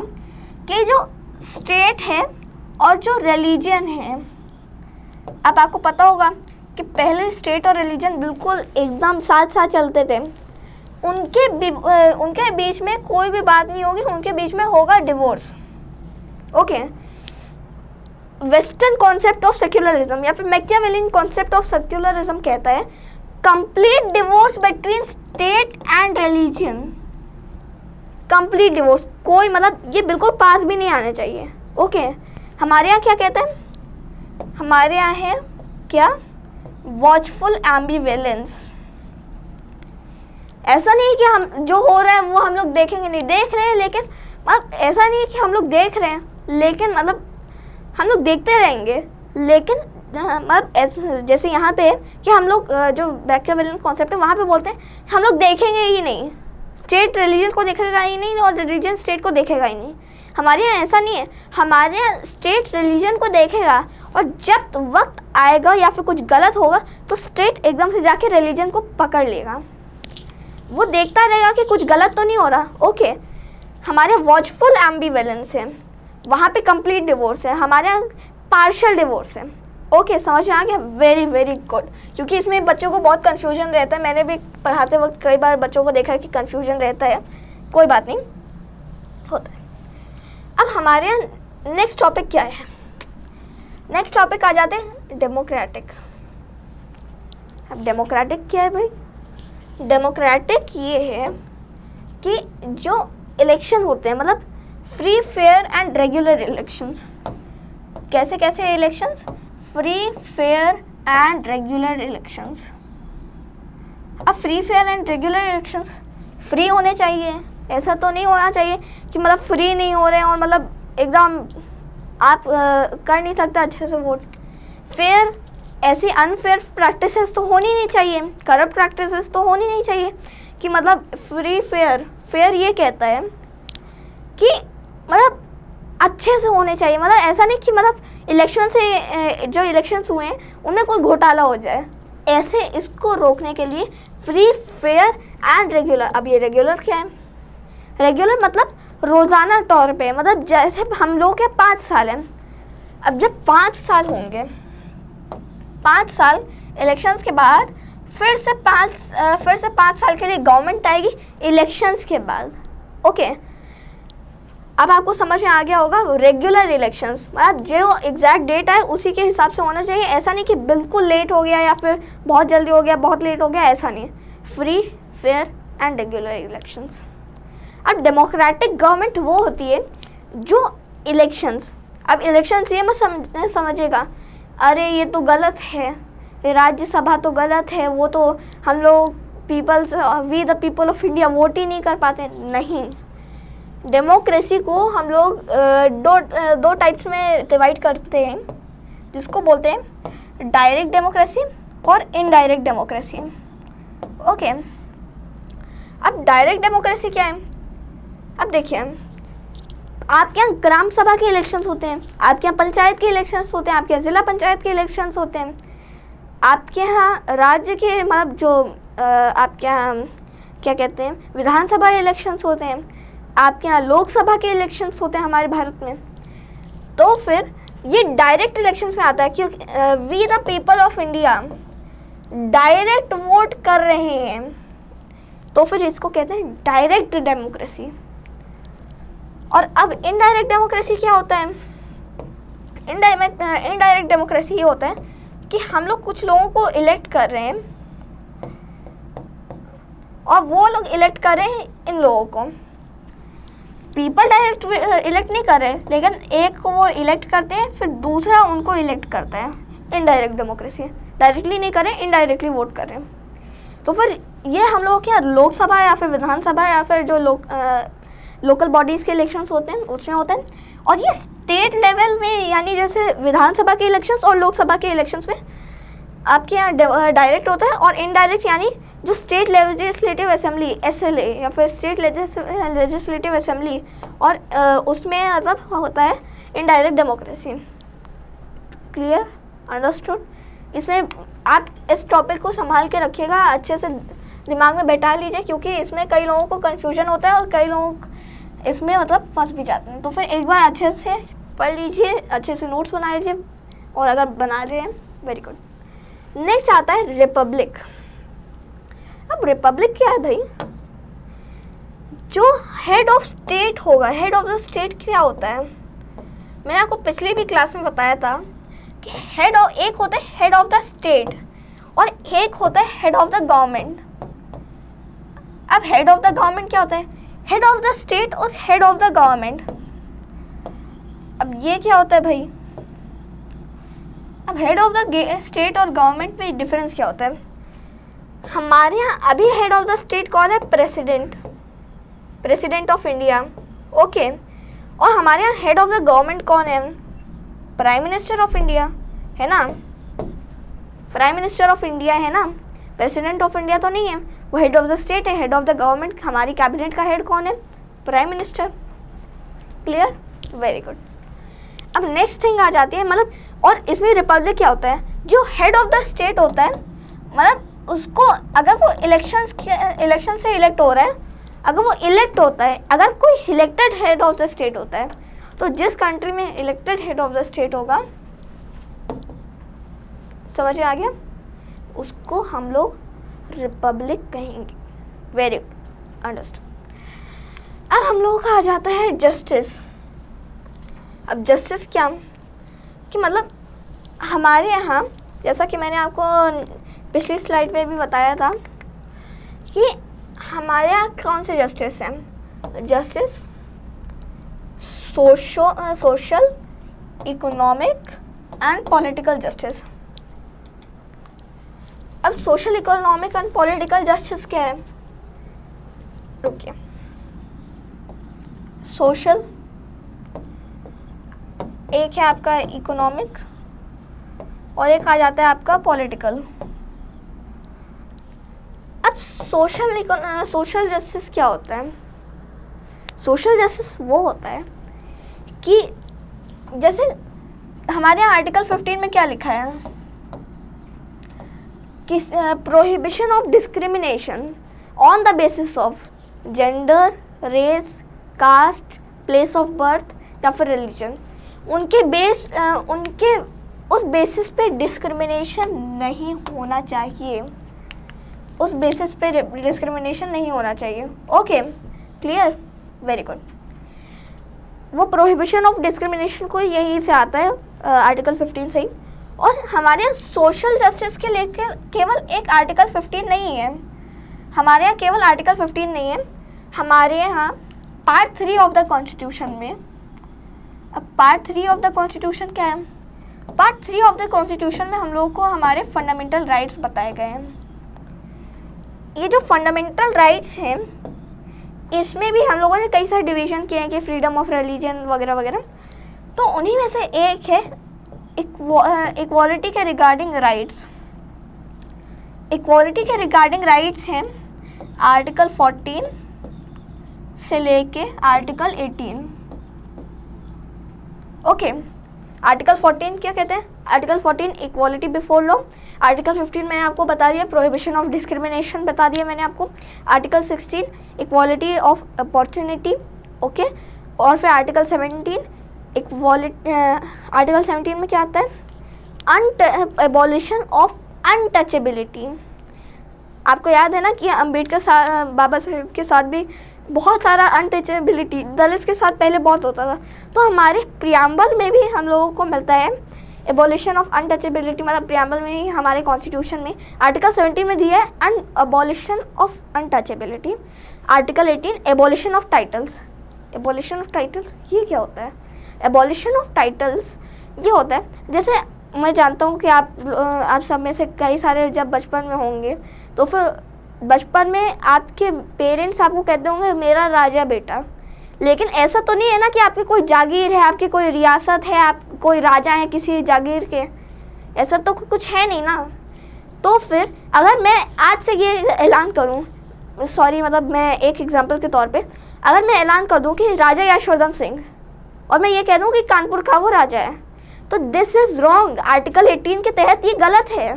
कि जो स्टेट है और जो रिलीजन है, अब आपको पता होगा कि पहले स्टेट और रिलीजन बिल्कुल एकदम साथ चलते थे, उनके बीच में कोई भी बात नहीं होगी, उनके बीच में होगा divorce. Okay, western concept of secularism या फिर मैकियावेलियन कॉन्सेप्ट ऑफ सेक्युलरिज्म कहता है complete divorce between state and religion. Complete divorce, कोई मतलब ये बिल्कुल पास भी नहीं आने चाहिए। ओके, हमारे यहाँ क्या कहते हैं? हमारे यहाँ है क्या? Watchful ambivalence. ऐसा नहीं कि हम जो हो रहा है वो हम लोग देखेंगे नहीं, देख रहे हैं, लेकिन मतलब ऐसा नहीं है कि हम लोग देख रहे हैं लेकिन मतलब हम लोग देखते रहेंगे, लेकिन मतलब जैसे यहाँ पे कि हम लोग जो मैकियावेलियन कॉन्सेप्ट है वहाँ पे बोलते हैं हम लोग देखेंगे ही नहीं, स्टेट रिलीजन को देखेगा ही नहीं और रिलीजन स्टेट को देखेगा ही नहीं। हमारे यहाँ ऐसा नहीं है, हमारे यहाँ स्टेट रिलीजन को देखेगा और जब वक्त आएगा या फिर कुछ गलत होगा तो स्टेट एकदम से जाके रिलीजन को पकड़ लेगा, वो देखता रहेगा कि कुछ गलत तो नहीं हो रहा। ओके, हमारे वॉचफुल एम्बिवेलेंस है, वहाँ पे कंप्लीट डिवोर्स है, हमारे यहाँ पार्शियल डिवोर्स है। ओके, समझ में आ गया? वेरी वेरी गुड, क्योंकि इसमें बच्चों को बहुत कन्फ्यूजन रहता है, मैंने भी पढ़ाते वक्त कई बार बच्चों को देखा है कि कन्फ्यूजन रहता है, कोई बात नहीं, होता है। अब हमारे यहाँ नेक्स्ट टॉपिक क्या है? नेक्स्ट टॉपिक आ जाते हैं डेमोक्रेटिक। अब डेमोक्रेटिक क्या है भाई? डेमोक्रेटिक ये है कि जो इलेक्शन होते हैं, मतलब free fair and regular elections. कैसे कैसे elections? Free fair and regular elections. अब free fair and regular elections free होने चाहिए, ऐसा तो नहीं होना चाहिए कि मतलब फ्री नहीं हो रहे हैं और मतलब एग्ज़ाम आप कर नहीं सकते अच्छे से वोट। फेयर, ऐसी अनफेयर प्रैक्टिसेस तो होनी नहीं चाहिए, करप्ट प्रैक्टिसेस तो होनी नहीं चाहिए कि मतलब फ्री फेयर। फेयर ये कहता है कि मतलब अच्छे से होने चाहिए, मतलब ऐसा नहीं कि मतलब इलेक्शन से जो इलेक्शंस हुए हैं उनमें कोई घोटाला हो जाए। ऐसे इसको रोकने के लिए फ्री, फेयर एंड रेगुलर। अब ये रेगुलर क्या है? रेगुलर मतलब रोज़ाना तौर पे, मतलब जैसे हम लोग के 5 साल हैं, अब जब 5 साल होंगे, 5 साल इलेक्शंस के बाद फिर से 5 साल के लिए गवर्नमेंट आएगी इलेक्शंस के बाद। ओके, अब आपको समझ में आ गया होगा। रेगुलर इलेक्शंस मतलब जो एग्जैक्ट डेट है उसी के हिसाब से होना चाहिए। ऐसा नहीं कि बिल्कुल लेट हो गया या फिर बहुत जल्दी हो गया, बहुत लेट हो गया, ऐसा नहीं। Free, fair and regular elections. अब डेमोक्रेटिक गवर्नमेंट वो होती है जो इलेक्शंस, अब इलेक्शंस ये मत समझिएगा अरे ये तो गलत है, राज्यसभा तो गलत है, वो तो हम लोग we the people of India vote ही नहीं कर पाते। नहीं, डेमोक्रेसी को हम लोग दो टाइप्स में डिवाइड करते हैं, जिसको बोलते हैं डायरेक्ट डेमोक्रेसी और इनडायरेक्ट डेमोक्रेसी। ओके, अब डायरेक्ट डेमोक्रेसी क्या है? अब देखिए, आपके यहाँ ग्राम सभा के इलेक्शंस होते हैं, आपके यहाँ पंचायत के इलेक्शंस होते हैं, आपके यहाँ ज़िला पंचायत के इलेक्शंस होते हैं, आपके यहाँ राज्य के मतलब जो आपके यहाँ क्या कहते हैं विधानसभा इलेक्शंस होते हैं, आपके यहाँ लोकसभा के इलेक्शंस होते हैं हमारे भारत में। तो फिर ये डायरेक्ट इलेक्शंस में आता है क्योंकि we the people of India direct vote कर रहे हैं, तो फिर इसको कहते हैं डायरेक्ट डेमोक्रेसी। और अब इनडायरेक्ट डेमोक्रेसी क्या होता है? इनडायरेक्ट डेमोक्रेसी ये होता है कि हम लोग कुछ लोगों को इलेक्ट कर रहे हैं और वो लोग इलेक्ट कर रहे हैं इन लोगों को। पीपल डायरेक्ट इलेक्ट नहीं कर रहे, लेकिन एक को वो इलेक्ट करते हैं फिर दूसरा उनको इलेक्ट करता है। इनडायरेक्ट डेमोक्रेसी, डायरेक्टली नहीं कर रहे, इनडायरेक्टली वोट कर रहे हैं। तो फिर ये हम लोग क्या लोकसभा या फिर विधानसभा या फिर जो लोकल बॉडीज़ के इलेक्शंस होते हैं उसमें होते हैं। और ये स्टेट लेवल में यानी जैसे विधानसभा के इलेक्शंस और लोकसभा के इलेक्शंस में आपके यहाँ डायरेक्ट होता है, और इनडायरेक्ट यानी जो स्टेट लेजिस्लेटिव असेंबली SLA या फिर स्टेट लेजिस्लेटिव असेंबली, और उसमें मतलब होता है इनडायरेक्ट डेमोक्रेसी। Clear, understood? इसमें आप इस टॉपिक को संभाल के रखिएगा, अच्छे से दिमाग में बैठा लीजिए, क्योंकि इसमें कई लोगों को कन्फ्यूजन होता है और कई लोग इसमें मतलब फंस भी जाते हैं। तो फिर एक बार अच्छे से पढ़ लीजिए, अच्छे से नोट्स बना लीजिए, और अगर बना रहे हैं वेरी गुड। नेक्स्ट आता है रिपब्लिक। अब रिपब्लिक क्या है भाई? जो हेड ऑफ स्टेट होगा, हेड ऑफ द स्टेट क्या होता है? मैंने आपको पिछली भी क्लास में बताया था कि एक होता है हेड ऑफ द स्टेट और एक होता है हेड ऑफ द गवर्नमेंट। अब हेड ऑफ द गवर्नमेंट क्या होता है? हेड ऑफ द स्टेट और हेड ऑफ द गवर्नमेंट। अब ये क्या होता है भाई? अब हेड ऑफ द स्टेट और गवर्नमेंट में डिफरेंस क्या होता है? हमारे यहाँ अभी हेड ऑफ द स्टेट कौन है? President of India. ओके, और हमारे यहाँ हेड ऑफ द गवर्नमेंट कौन है? प्राइम मिनिस्टर ऑफ इंडिया, है ना? प्राइम मिनिस्टर ऑफ इंडिया है ना, प्रेसिडेंट ऑफ इंडिया तो नहीं है। वो हेड ऑफ द स्टेट है, हेड ऑफ द गवर्नमेंट। हमारी कैबिनेट का हेड कौन है? Prime minister. Clear, very good. अब नेक्स्ट थिंग आ जाती है, मतलब और इसमें रिपब्लिक क्या होता है? जो हेड ऑफ द स्टेट होता है, मतलब उसको अगर वो इलेक्शन से इलेक्ट हो रहा है, अगर वो इलेक्ट होता है, अगर कोई elected head of the state होता है, तो जिस कंट्री में elected head of the state होगा, समझ में आ गया, उसको हम लोग रिपब्लिक कहेंगे। Very good, understood. अब हम लोगों का आ जाता है जस्टिस। अब जस्टिस क्या कि मतलब हमारे यहाँ, जैसा कि मैंने आपको पिछली स्लाइड पे भी बताया था कि हमारे यहाँ कौन से जस्टिस हैं? Justice social, economic and political justice. अब social, economic and political justice क्या है? रुकिए, सोशल एक है आपका इकोनॉमिक और एक आ जाता है आपका पॉलिटिकल। अब सोशल जस्टिस क्या होता है? सोशल जस्टिस वो होता है कि जैसे हमारे यहाँ आर्टिकल 15 में क्या लिखा है? Prohibition of discrimination on the basis of gender, race, caste, place of birth या फिर रिलीजन। उनके उस बेसिस पे डिस्क्रिमिनेशन नहीं होना चाहिए, उस बेसिस पे डिस्क्रिमिनेशन नहीं होना चाहिए। Okay, clear, very good. वो प्रोहिबिशन ऑफ डिस्क्रिमिनेशन को यहीं से आता है, आर्टिकल 15 से ही। और हमारे यहाँ सोशल जस्टिस के लेकर केवल एक आर्टिकल 15 नहीं है, हमारे यहाँ केवल आर्टिकल 15 नहीं है, हमारे यहाँ पार्ट 3 ऑफ द कॉन्स्टिट्यूशन में। अब पार्ट 3 ऑफ द कॉन्स्टिट्यूशन क्या है? पार्ट 3 ऑफ द कॉन्स्टिट्यूशन में हम लोगों को हमारे फंडामेंटल राइट्स बताए गए हैं। ये जो फंडामेंटल राइट्स हैं, इसमें भी हम लोगों ने कई सारे डिवीज़न किए हैं कि फ्रीडम ऑफ रिलीजन वगैरह वगैरह। तो उन्हीं में से एक है इक्वालिटी के रिगार्डिंग राइट्स। इक्वालिटी के रिगार्डिंग राइट्स हैं आर्टिकल 14 से लेके आर्टिकल 18। ओके, आर्टिकल 14 क्या कहते हैं? Article 14 equality before law. Article 15 मैंने आपको बता दिया, प्रोहिबिशन ऑफ डिस्क्रिमिनेशन बता दिया मैंने आपको। Article 16 equality of opportunity. Okay, और फिर आर्टिकल 17 इक्वालिटी। आर्टिकल 17 में क्या आता है? Abolition of untouchability. आपको याद है ना कि अम्बेडकर बाबा साहेब के साथ भी बहुत सारा अनटचेबिलिटी दलित के साथ पहले बहुत होता था। तो हमारे प्रियम्बल में भी हम लोगों को मिलता है एबॉलिशन ऑफ अनटचेबिलिटी, मतलब प्रियम्बल में ही हमारे कॉन्स्टिट्यूशन में आर्टिकल 17 में दिया है abolition of untouchability. Article 18 abolition of titles. Abolition of titles ये क्या होता है? एबॉलिशन ऑफ टाइटल्स ये होता है, जैसे मैं जानता हूँ कि आप सब में से कई सारे जब बचपन में होंगे तो फिर बचपन में आपके पेरेंट्स आपको कहते होंगे मेरा राजा बेटा, लेकिन ऐसा तो नहीं है ना कि आपकी कोई जागीर है, आपकी कोई रियासत है, आप कोई राजा हैं किसी जागीर के, ऐसा तो कुछ है नहीं ना। तो फिर अगर मैं आज से ये ऐलान करूँ, मतलब मैं एक एग्जांपल के तौर पे अगर मैं ऐलान कर दूँ कि राजा यशवर्धन सिंह, और मैं ये कह दूँ कि कानपुर का वो राजा है, तो दिस इज़ रॉन्ग। आर्टिकल 18 के तहत ये गलत है,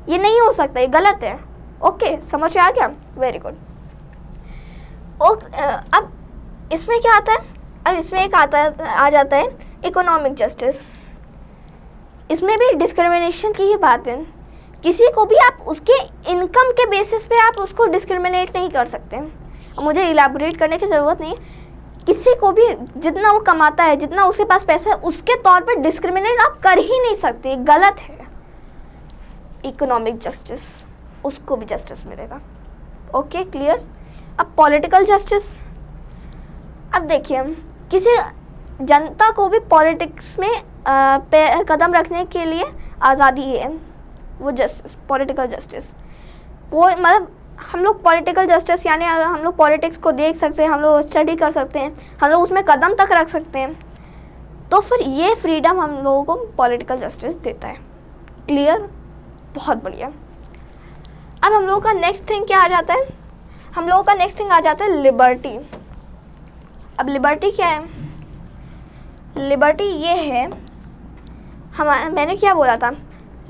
ये नहीं हो सकता, ये गलत है। ओके, समझ में आ गया? Very good. अब इसमें क्या आता है? अब इसमें एक आ जाता है इकोनॉमिक जस्टिस। इसमें भी डिस्क्रिमिनेशन की ही बात है। किसी को भी आप उसके इनकम के बेसिस पे आप उसको डिस्क्रिमिनेट नहीं कर सकते। मुझे इलैबोरेट करने की ज़रूरत नहीं। किसी को भी जितना वो कमाता है, जितना उसके पास पैसा है, उसके तौर पे डिस्क्रिमिनेट आप कर ही नहीं सकते, गलत है। इकोनॉमिक जस्टिस, उसको भी जस्टिस मिलेगा। Okay, clear. अब पॉलिटिकल जस्टिस। अब देखिए, किसी जनता को भी पॉलिटिक्स में कदम रखने के लिए आज़ादी है, वो जस्टिस, पॉलिटिकल जस्टिस। कोई मतलब हम लोग पॉलिटिकल जस्टिस यानी हम लोग पॉलिटिक्स को देख सकते हैं, हम लोग स्टडी कर सकते हैं, हम लोग उसमें कदम तक रख सकते हैं। तो फिर ये फ्रीडम हम लोगों को पॉलिटिकल जस्टिस देता है। क्लियर, बहुत बढ़िया। अब हम लोगों का नेक्स्ट थिंग क्या आ जाता है? हम लोगों का नेक्स्ट थिंग आ जाता है लिबर्टी। अब लिबर्टी क्या है? लिबर्टी ये है, मैंने क्या बोला था?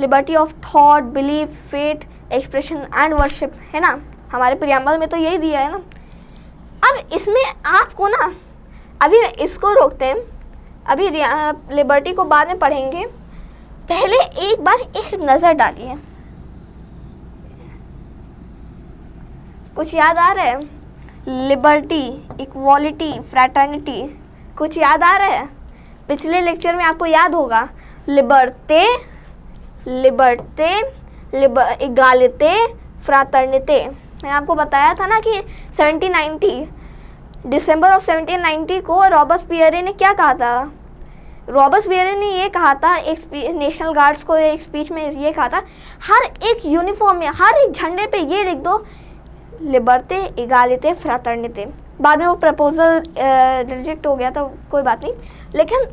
Liberty of thought, belief, faith, expression and worship, है ना? हमारे प्रियम्बल में तो यही दिया है ना। अब इसमें आपको ना, अभी इसको रोकते हैं, अभी लिबर्टी को बाद में पढ़ेंगे। पहले एक बार एक नज़र डालिए, कुछ याद आ रहा है? लिबर्टी, इक्वालिटी, फ्रैटर्निटी, कुछ याद आ रहा है? पिछले लेक्चर में आपको याद होगा लिबर्टे, इगालिते, फ्रैटर्निते। मैंने आपको बताया था ना कि 1790 दिसंबर ऑफ 1790 को रॉबस्पियरे ने क्या कहा था? रॉबस्पियरे ने ये कहा था, एक नेशनल गार्ड्स को एक स्पीच में ये कहा था, हर एक यूनिफॉर्म में, हर एक झंडे पे ये लिख दो लिबर्टे, इगालिते, फ्रैटर्निते। बाद में वो प्रपोजल रिजेक्ट हो गया था, कोई बात नहीं, लेकिन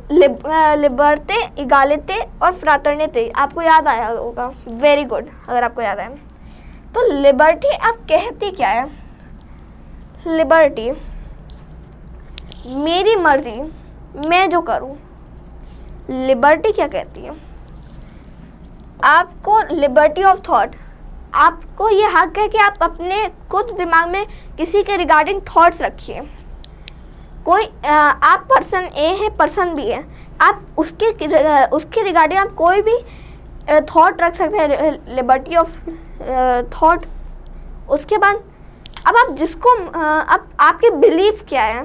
लिबर्टे, इगालिते और फ्रैटर्निते आपको याद आया होगा। वेरी गुड, अगर आपको याद आया तो। लिबर्टी अब कहती क्या है? लिबर्टी मेरी मर्जी, मैं जो करूं। लिबर्टी क्या कहती है? आपको लिबर्टी ऑफ थॉट, आपको ये हक है कि आप अपने खुद दिमाग में किसी के रिगार्डिंग थॉट्स रखिए। कोई आप पर्सन ए है, पर्सन बी है, आप उसके रिगार्डिंग आप कोई भी थॉट रख सकते हैं, लिबर्टी ऑफ थॉट। उसके बाद अब आप जिसको अब आपके बिलीफ क्या है,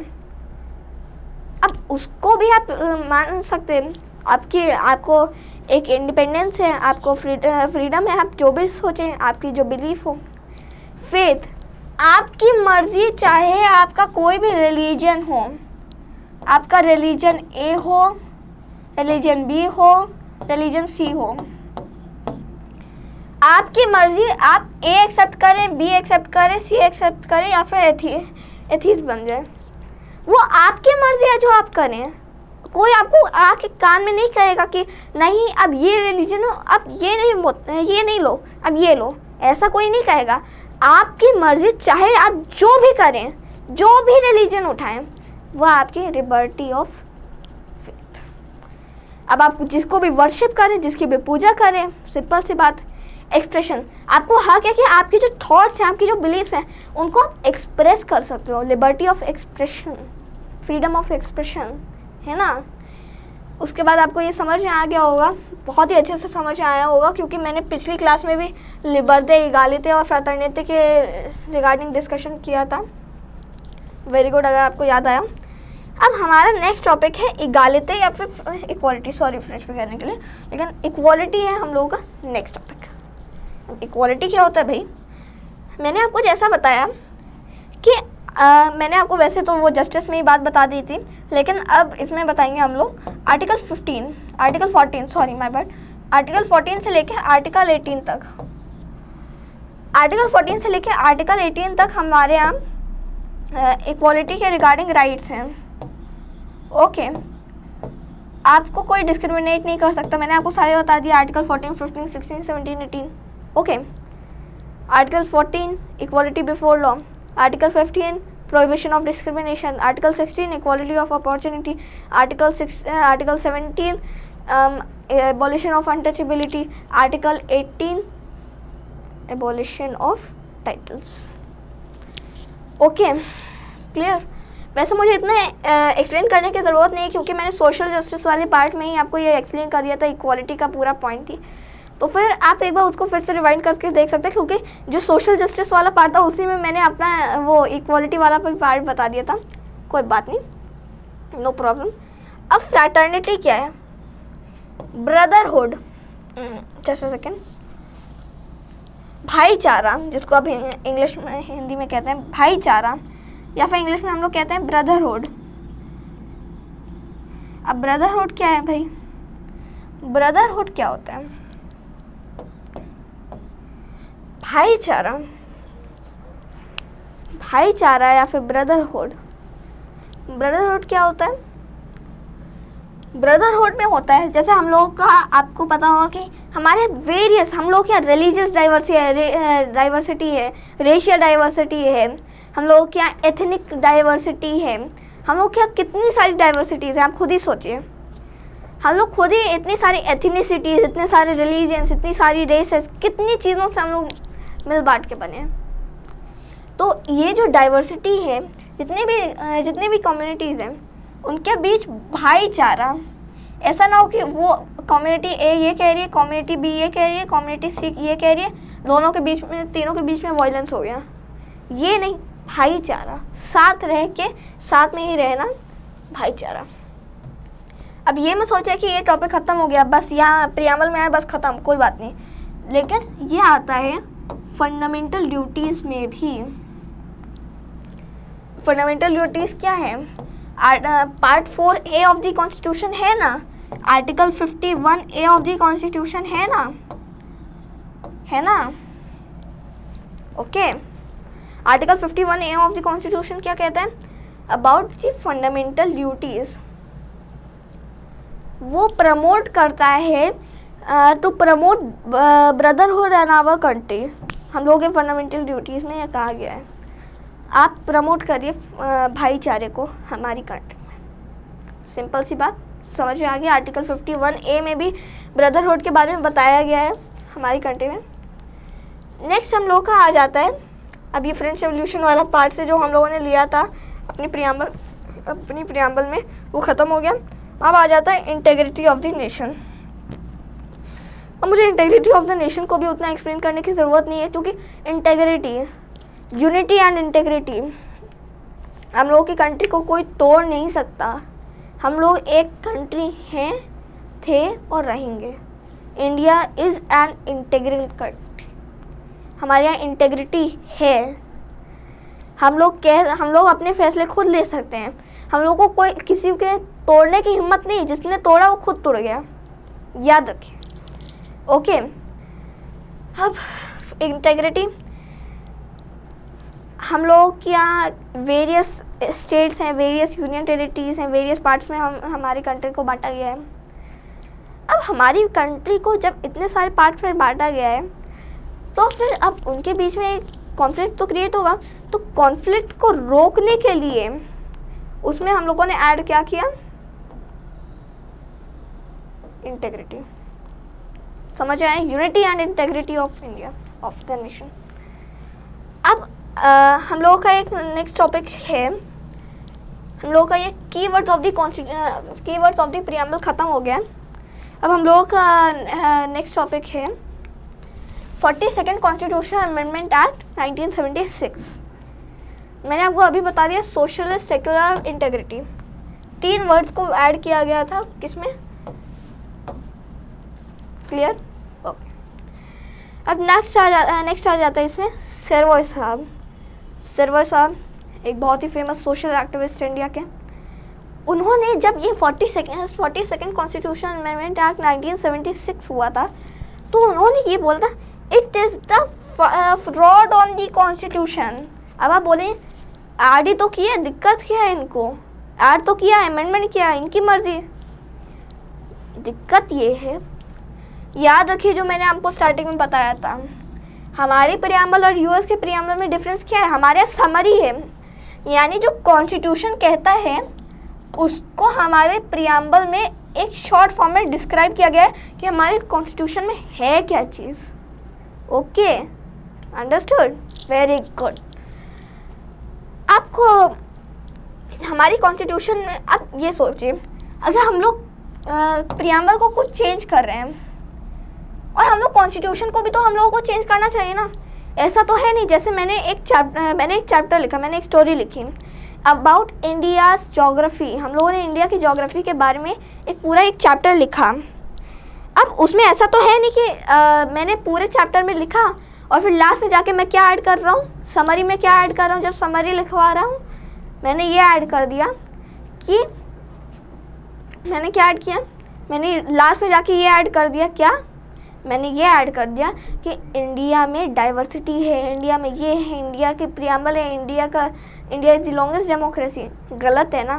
अब उसको भी आप मान सकते हैं। आपको एक इंडिपेंडेंस है, आपको फ्रीडम है, आप जो भी सोचें, आपकी जो बिलीफ हो। फेथ आपकी मर्जी, चाहे आपका कोई भी रिलीजन हो, आपका रिलीजन ए हो, रिलीजन बी हो, रिलीजन सी हो, आपकी मर्जी। आप ए एक्सेप्ट करें, बी एक्सेप्ट करें, सी एक्सेप्ट करें या फिर एथीस्ट बन जाए, वो आपकी मर्जी है जो आप करें। कोई आपको आके कान में नहीं कहेगा कि नहीं अब ये रिलीजन हो, अब ये नहीं लो, अब ये लो, ऐसा कोई नहीं कहेगा। आपकी मर्जी, चाहे आप जो भी करें, जो भी रिलीजन उठाएं, वह आपकी लिबर्टी ऑफ फेथ। अब आप जिसको भी वर्शिप करें, जिसकी भी पूजा करें, सिंपल सी बात। एक्सप्रेशन, आपको हक है कि आपकी जो थॉट्स हैं, आपकी जो बिलीव्स हैं, उनको आप एक्सप्रेस कर सकते हो। Liberty of expression, freedom of expression, है ना। उसके बाद आपको ये समझ में आ गया होगा, बहुत ही अच्छे से समझ में आया होगा, क्योंकि मैंने पिछली क्लास में भी लिबर्टे, इगालिटे और फ्रैटर्निटी के रिगार्डिंग डिस्कशन किया था। वेरी गुड, अगर आपको याद आया। अब हमारा नेक्स्ट टॉपिक है इगालिटे या फिर इक्वालिटी, सॉरी फ्रेंच में कहने के लिए, लेकिन इक्वालिटी है हम लोगों का नेक्स्ट टॉपिक। इक्वालिटी क्या होता है भाई? मैंने आपको जैसा बताया कि मैंने आपको वैसे तो वो जस्टिस में ही बात बता दी थी, लेकिन अब इसमें बताएंगे हम लोग article 14 sorry my bad, article 14 से लेकर आर्टिकल 18 तक। आर्टिकल 14 से लेकर आर्टिकल 18 तक हमारे यहाँ इक्वालिटी के रिगार्डिंग राइट्स हैं। ओके, आपको कोई डिस्क्रिमिनेट नहीं कर सकता, मैंने आपको सारे बता दिया। Article 14, 15, 16, 17, 18। Okay, article 14 equality before law, article 15 prohibition of discrimination, article 16 equality of opportunity, article 17 abolition of untouchability, article 18 abolition of titles। Okay, clear. वैसे मुझे इतना एक्सप्लेन करने की ज़रूरत नहीं है, क्योंकि मैंने सोशल जस्टिस वाले पार्ट में ही आपको ये एक्सप्लेन कर दिया था, इक्वालिटी का पूरा पॉइंट ही। तो फिर आप एक बार उसको फिर से रिवाइंड करके देख सकते हैं, क्योंकि जो सोशल जस्टिस वाला पार्ट था उसी में मैंने अपना वो इक्वालिटी वाला भी पार्ट बता दिया था। कोई बात नहीं, नो प्रॉब्लम। अब फ्रैटर्निटी क्या है? ब्रदरहुड, जस्ट अ सेकेंड, भाईचारा, जिसको अब इंग्लिश में हिंदी में कहते हैं भाईचारा, या फिर इंग्लिश में हम लोग कहते हैं ब्रदरहुड। अब ब्रदरहुड क्या है भाई? ब्रदरहुड क्या होता है? भाईचारा या फिर ब्रदरहुड। ब्रदरहुड क्या होता है? ब्रदरहुड में होता है, जैसे हम लोगों का आपको पता होगा कि हमारे वेरियस, हम लोग क्या रिलीजियस डाइवर्सिटी है, रेशियल डाइवर्सिटी है, हम लोग क्या एथनिक डाइवर्सिटी है, हम लोग क्या कितनी सारी डाइवर्सिटीज़ हैं, आप खुद ही सोचिए। हम लोग खुद ही इतनी सारी एथनिसिटीज़, इतने सारे रिलीजन्स, इतनी सारी रेसेस, कितनी चीज़ों से हम लोग मिल बांट के बने हैं। तो ये जो डाइवर्सिटी है, जितनी भी कम्युनिटीज़ हैं, उनके बीच भाईचारा, ऐसा ना हो कि वो कम्युनिटी ए ये कह रही है, कम्युनिटी बी ये कह रही है, कम्युनिटी सी ये कह रही है, दोनों के बीच में, तीनों के बीच में वायलेंस हो गया। ये नहीं, भाईचारा, साथ रह के साथ में ही रहना, भाईचारा। अब ये मैं सोचा कि ये टॉपिक ख़त्म हो गया, बस यहाँ प्रियम्बल में आया, बस ख़त्म, कोई बात नहीं। लेकिन ये आता है फंडामेंटल ड्यूटीज़ में भी। फंडामेंटल ड्यूटीज़ क्या है? Part 4A of the constitution है ना, article 51A of the constitution है ना, okay. Article 51A of the constitution क्या कहता है? About the fundamental duties. वो प्रमोट करता है to promote brotherhood in our country. हम लोगों के फंडामेंटल ड्यूटीज़ में यह कहा गया है, आप प्रमोट करिए भाईचारे को हमारी कंट्री में। सिंपल सी बात, समझ में आ गया। आर्टिकल 51A में भी ब्रदरहुड के बारे में बताया गया है हमारी कंट्री में। नेक्स्ट हम लोग का आ जाता है, अब ये फ्रेंच रेवोल्यूशन वाला पार्ट से जो हम लोगों ने लिया था अपनी प्रियम्बल में, वो ख़त्म हो गया। अब आ जाता है इंटेग्रिटी ऑफ द नेशन। अब मुझे इंटेग्रिटी ऑफ द नेशन को भी उतना एक्सप्लेन करने की ज़रूरत नहीं है, क्योंकि इंटेग्रिटी, यूनिटी एंड इंटेग्रिटी, हम लोगों की कंट्री को कोई तोड़ नहीं सकता। हम लोग एक कंट्री हैं, थे और रहेंगे। India is an integral country, हमारे यहाँ इंटेग्रिटी है। हम लोग अपने फैसले खुद ले सकते हैं। हम लोग को कोई किसी के तोड़ने की हिम्मत नहीं, जिसने तोड़ा वो खुद टूट गया, याद रखिए। ओके, अब इंटेग्रिटी, हम लोग के यहाँ वेरियस स्टेट्स हैं, वेरियस यूनियन टेरिटरीज हैं, वेरियस पार्ट्स में हमारी कंट्री को बांटा गया है। अब हमारी कंट्री को जब इतने सारे पार्ट्स में बांटा गया है, तो फिर अब उनके बीच में कॉन्फ्लिक्ट तो क्रिएट होगा। तो कॉन्फ्लिक्ट को रोकने के लिए उसमें हम लोगों ने ऐड क्या किया, इंटेग्रिटी। समझ आए, unity and integrity of India, of the nation. अब हम लोगों का एक नेक्स्ट टॉपिक है, हम लोगों का ये कीवर्ड्स ऑफ द प्रीएम्बल ख़त्म हो गया। अब हम लोगों का नेक्स्ट टॉपिक है 42nd कॉन्स्टिट्यूशनल अमेंडमेंट एक्ट 1976। मैंने आपको अभी बता दिया, सोशलिस्ट, सेक्युलर, इंटेग्रिटी, 3 वर्ड्स को ऐड किया गया था। किसमें? क्लियर? ओके। अब नेक्स्ट आ जाता है इसमें सेरवॉय साहब। सेरवॉय साहब एक बहुत ही फेमस सोशल एक्टिविस्ट इंडिया के। उन्होंने जब ये 42nd कॉन्स्टिट्यूशनल अमेंडमेंट एक्ट 1976 हुआ था, तो उन्होंने ये बोला था, it is the fraud on the constitution. अब आप बोलें ऐड ही तो किया, दिक्कत क्या है इनको? ऐड तो किया, अमेंडमेंट किया, इनकी मर्जी। दिक्कत ये है, याद रखिए जो मैंने आपको स्टार्टिंग में बताया था, हमारी प्रीएम्बल और यूएस के प्रीएम्बल में डिफरेंस क्या है? हमारे समरी है, यानी जो कॉन्स्टिट्यूशन कहता है उसको हमारे प्रीएम्बल में एक शॉर्ट फॉर्म में डिस्क्राइब किया गया है कि हमारे कॉन्स्टिट्यूशन में है क्या चीज़। Okay, understood, very good. आपको हमारी कॉन्स्टिट्यूशन में, आप ये सोचिए, अगर हम लोग प्रीएम्बल को कुछ चेंज कर रहे हैं, और हम लोग कॉन्स्टिट्यूशन को भी तो हम लोगों को चेंज करना चाहिए ना। ऐसा तो है नहीं, जैसे मैंने एक चैप्टर लिखा, मैंने एक स्टोरी लिखी अबाउट इंडियाज़ जोग्राफी। हम लोगों ने इंडिया की जोग्राफी के बारे में पूरा एक चैप्टर लिखा। अब उसमें ऐसा तो है नहीं कि मैंने पूरे चैप्टर में लिखा और फिर लास्ट में जाके मैं क्या ऐड कर रहा हूँ, समरी में क्या ऐड कर रहा हूँ। जब समरी लिखवा रहा हूँ, मैंने ये ऐड कर दिया कि मैंने क्या ऐड किया, मैंने लास्ट में जाके ये ऐड कर दिया, क्या मैंने ये ऐड कर दिया कि इंडिया में डाइवर्सिटी है, इंडिया में ये है, इंडिया के प्रीएम्बल है, India is the longest democracy. गलत है ना?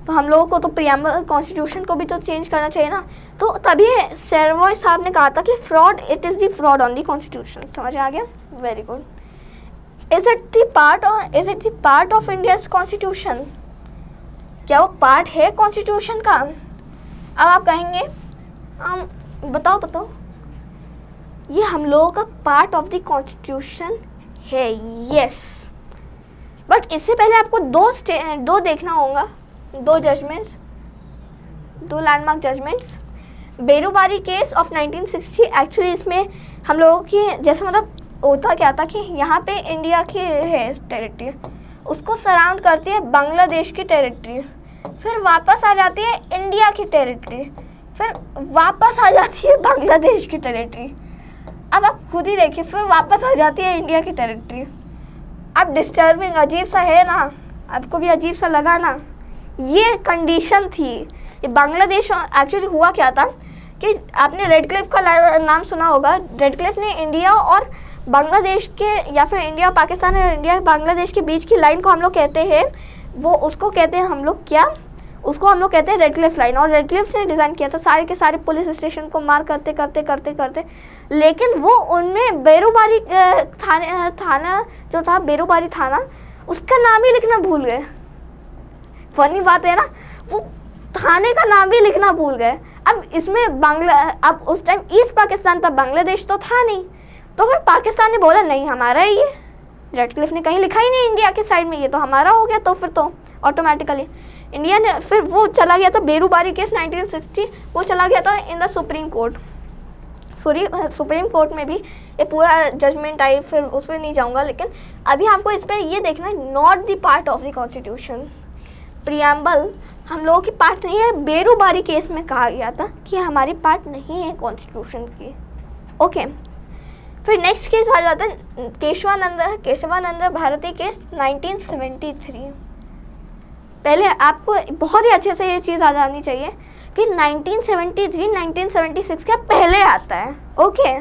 तो हम लोगों को तो प्रीएम्बल कॉन्स्टिट्यूशन को भी तो चेंज करना चाहिए ना। तो तभी सेरवॉय साहब ने कहा था कि fraud, it is the fraud on the constitution. समझ आ गया? Very good. Is it the part of India's constitution? क्या वो पार्ट है कॉन्स्टिट्यूशन का? अब आप कहेंगे बताओ, ये हम लोगों का पार्ट ऑफ द कॉन्स्टिट्यूशन है, यस। बट इससे पहले आपको दो देखना होगा, 2 judgments, 2 landmark judgments. Berubari case of 1960, actually इसमें हम लोगों की, जैसे मतलब होता क्या था कि यहाँ पे इंडिया की है टेरिटरी, उसको सराउंड करती है बांग्लादेश की टेरिटरी, फिर वापस आ जाती है इंडिया की टेरिटरी, फिर वापस आ जाती है बांग्लादेश की टेरिटरी। अब आप खुद ही देखिए, फिर वापस आ जाती है इंडिया की टेरिटरी। अब डिस्टर्बिंग, अजीब सा है ना? आपको भी अजीब सा लगा ना? ये कंडीशन थी। ये बांग्लादेश एक्चुअली हुआ क्या था कि आपने रेडक्लिफ का नाम सुना होगा। रेडक्लिफ ने इंडिया और बांग्लादेश के, या फिर इंडिया पाकिस्तान और इंडिया बांग्लादेश के बीच की लाइन को हम लोग कहते हैं, वो उसको कहते हैं हम लोग क्या, उसको हम लोग कहते हैं रेडक्लिफ लाइन। और रेडक्लिफ ने डिज़ाइन किया था, सारे के सारे पुलिस स्टेशन को मार करते, लेकिन वो उनमें बेरुबारी थाना जो था, बेरुबारी थाना, उसका नाम ही लिखना भूल गए। फनी बात है ना, वो थाने का नाम भी लिखना भूल गए। अब इसमें अब उस टाइम ईस्ट पाकिस्तान था, बांग्लादेश तो था नहीं, तो फिर पाकिस्तान ने बोला नहीं हमारा है ये, रेडक्लिफ ने कहीं लिखा ही नहीं इंडिया के साइड में, ये तो हमारा हो गया। तो फिर तो ऑटोमेटिकली इंडिया ने फिर वो चला गया था बेरूबारी केस 1960, वो चला गया था in the supreme court. Supreme court में भी ये पूरा जजमेंट आई, फिर उस पर नहीं जाऊंगा, लेकिन अभी आपको इस पर ये देखना है, not the part of the constitution. Preamble हम लोगों की पार्ट नहीं है। बेरूबारी केस में कहा गया था कि हमारी पार्ट नहीं है कॉन्स्टिट्यूशन की। ओके, फिर नेक्स्ट केस आ जाता है केशवानंद भारती केस 1973। पहले आपको बहुत ही अच्छे से ये चीज़ आ जानी चाहिए कि 1973 1976 के पहले आता है। ओके,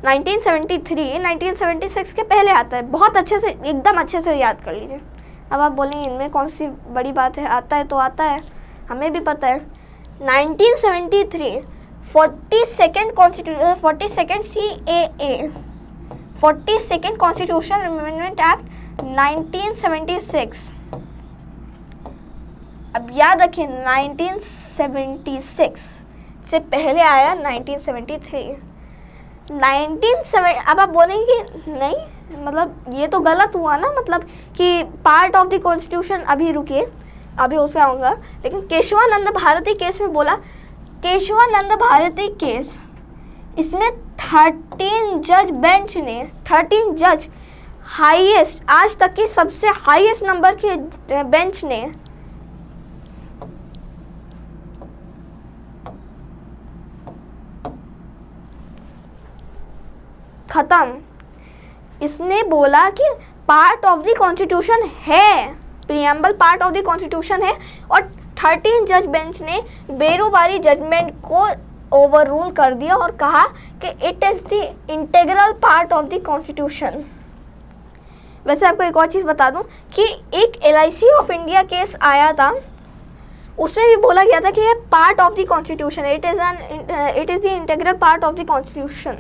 1973 1976 के पहले आता है, बहुत अच्छे से, एकदम अच्छे से याद कर लीजिए। अब आप बोलेंगे इनमें कौन सी बड़ी बात है, आता है तो आता है, हमें भी पता है। 1973 42nd CAA 42nd constitution amendment act 1976। अब याद रखिए 1976 से पहले आया 1973। अब आप बोलेंगे नहीं, मतलब ये तो गलत हुआ ना, मतलब कि पार्ट ऑफ द कॉन्स्टिट्यूशन। अभी रुकिए, अभी उस पर आऊँगा। लेकिन केशवानंद भारती केस में बोला, केशवानंद भारती केस, इसमें 13 जज बेंच ने, 13 जज हाईएस्ट, आज तक की सबसे हाईएस्ट नंबर के बेंच ने खत्म। इसने बोला कि पार्ट ऑफ द कॉन्स्टिट्यूशन है, preamble part of the constitution है, और 13 जज बेंच ने बेरूबारी जजमेंट को ओवररूल कर दिया और कहा कि it is the integral part of the constitution. वैसे आपको एक और चीज़ बता दूं कि एक LIC ऑफ इंडिया केस आया था, उसमें भी बोला गया था कि ये part of the constitution, it is the integral part of the constitution.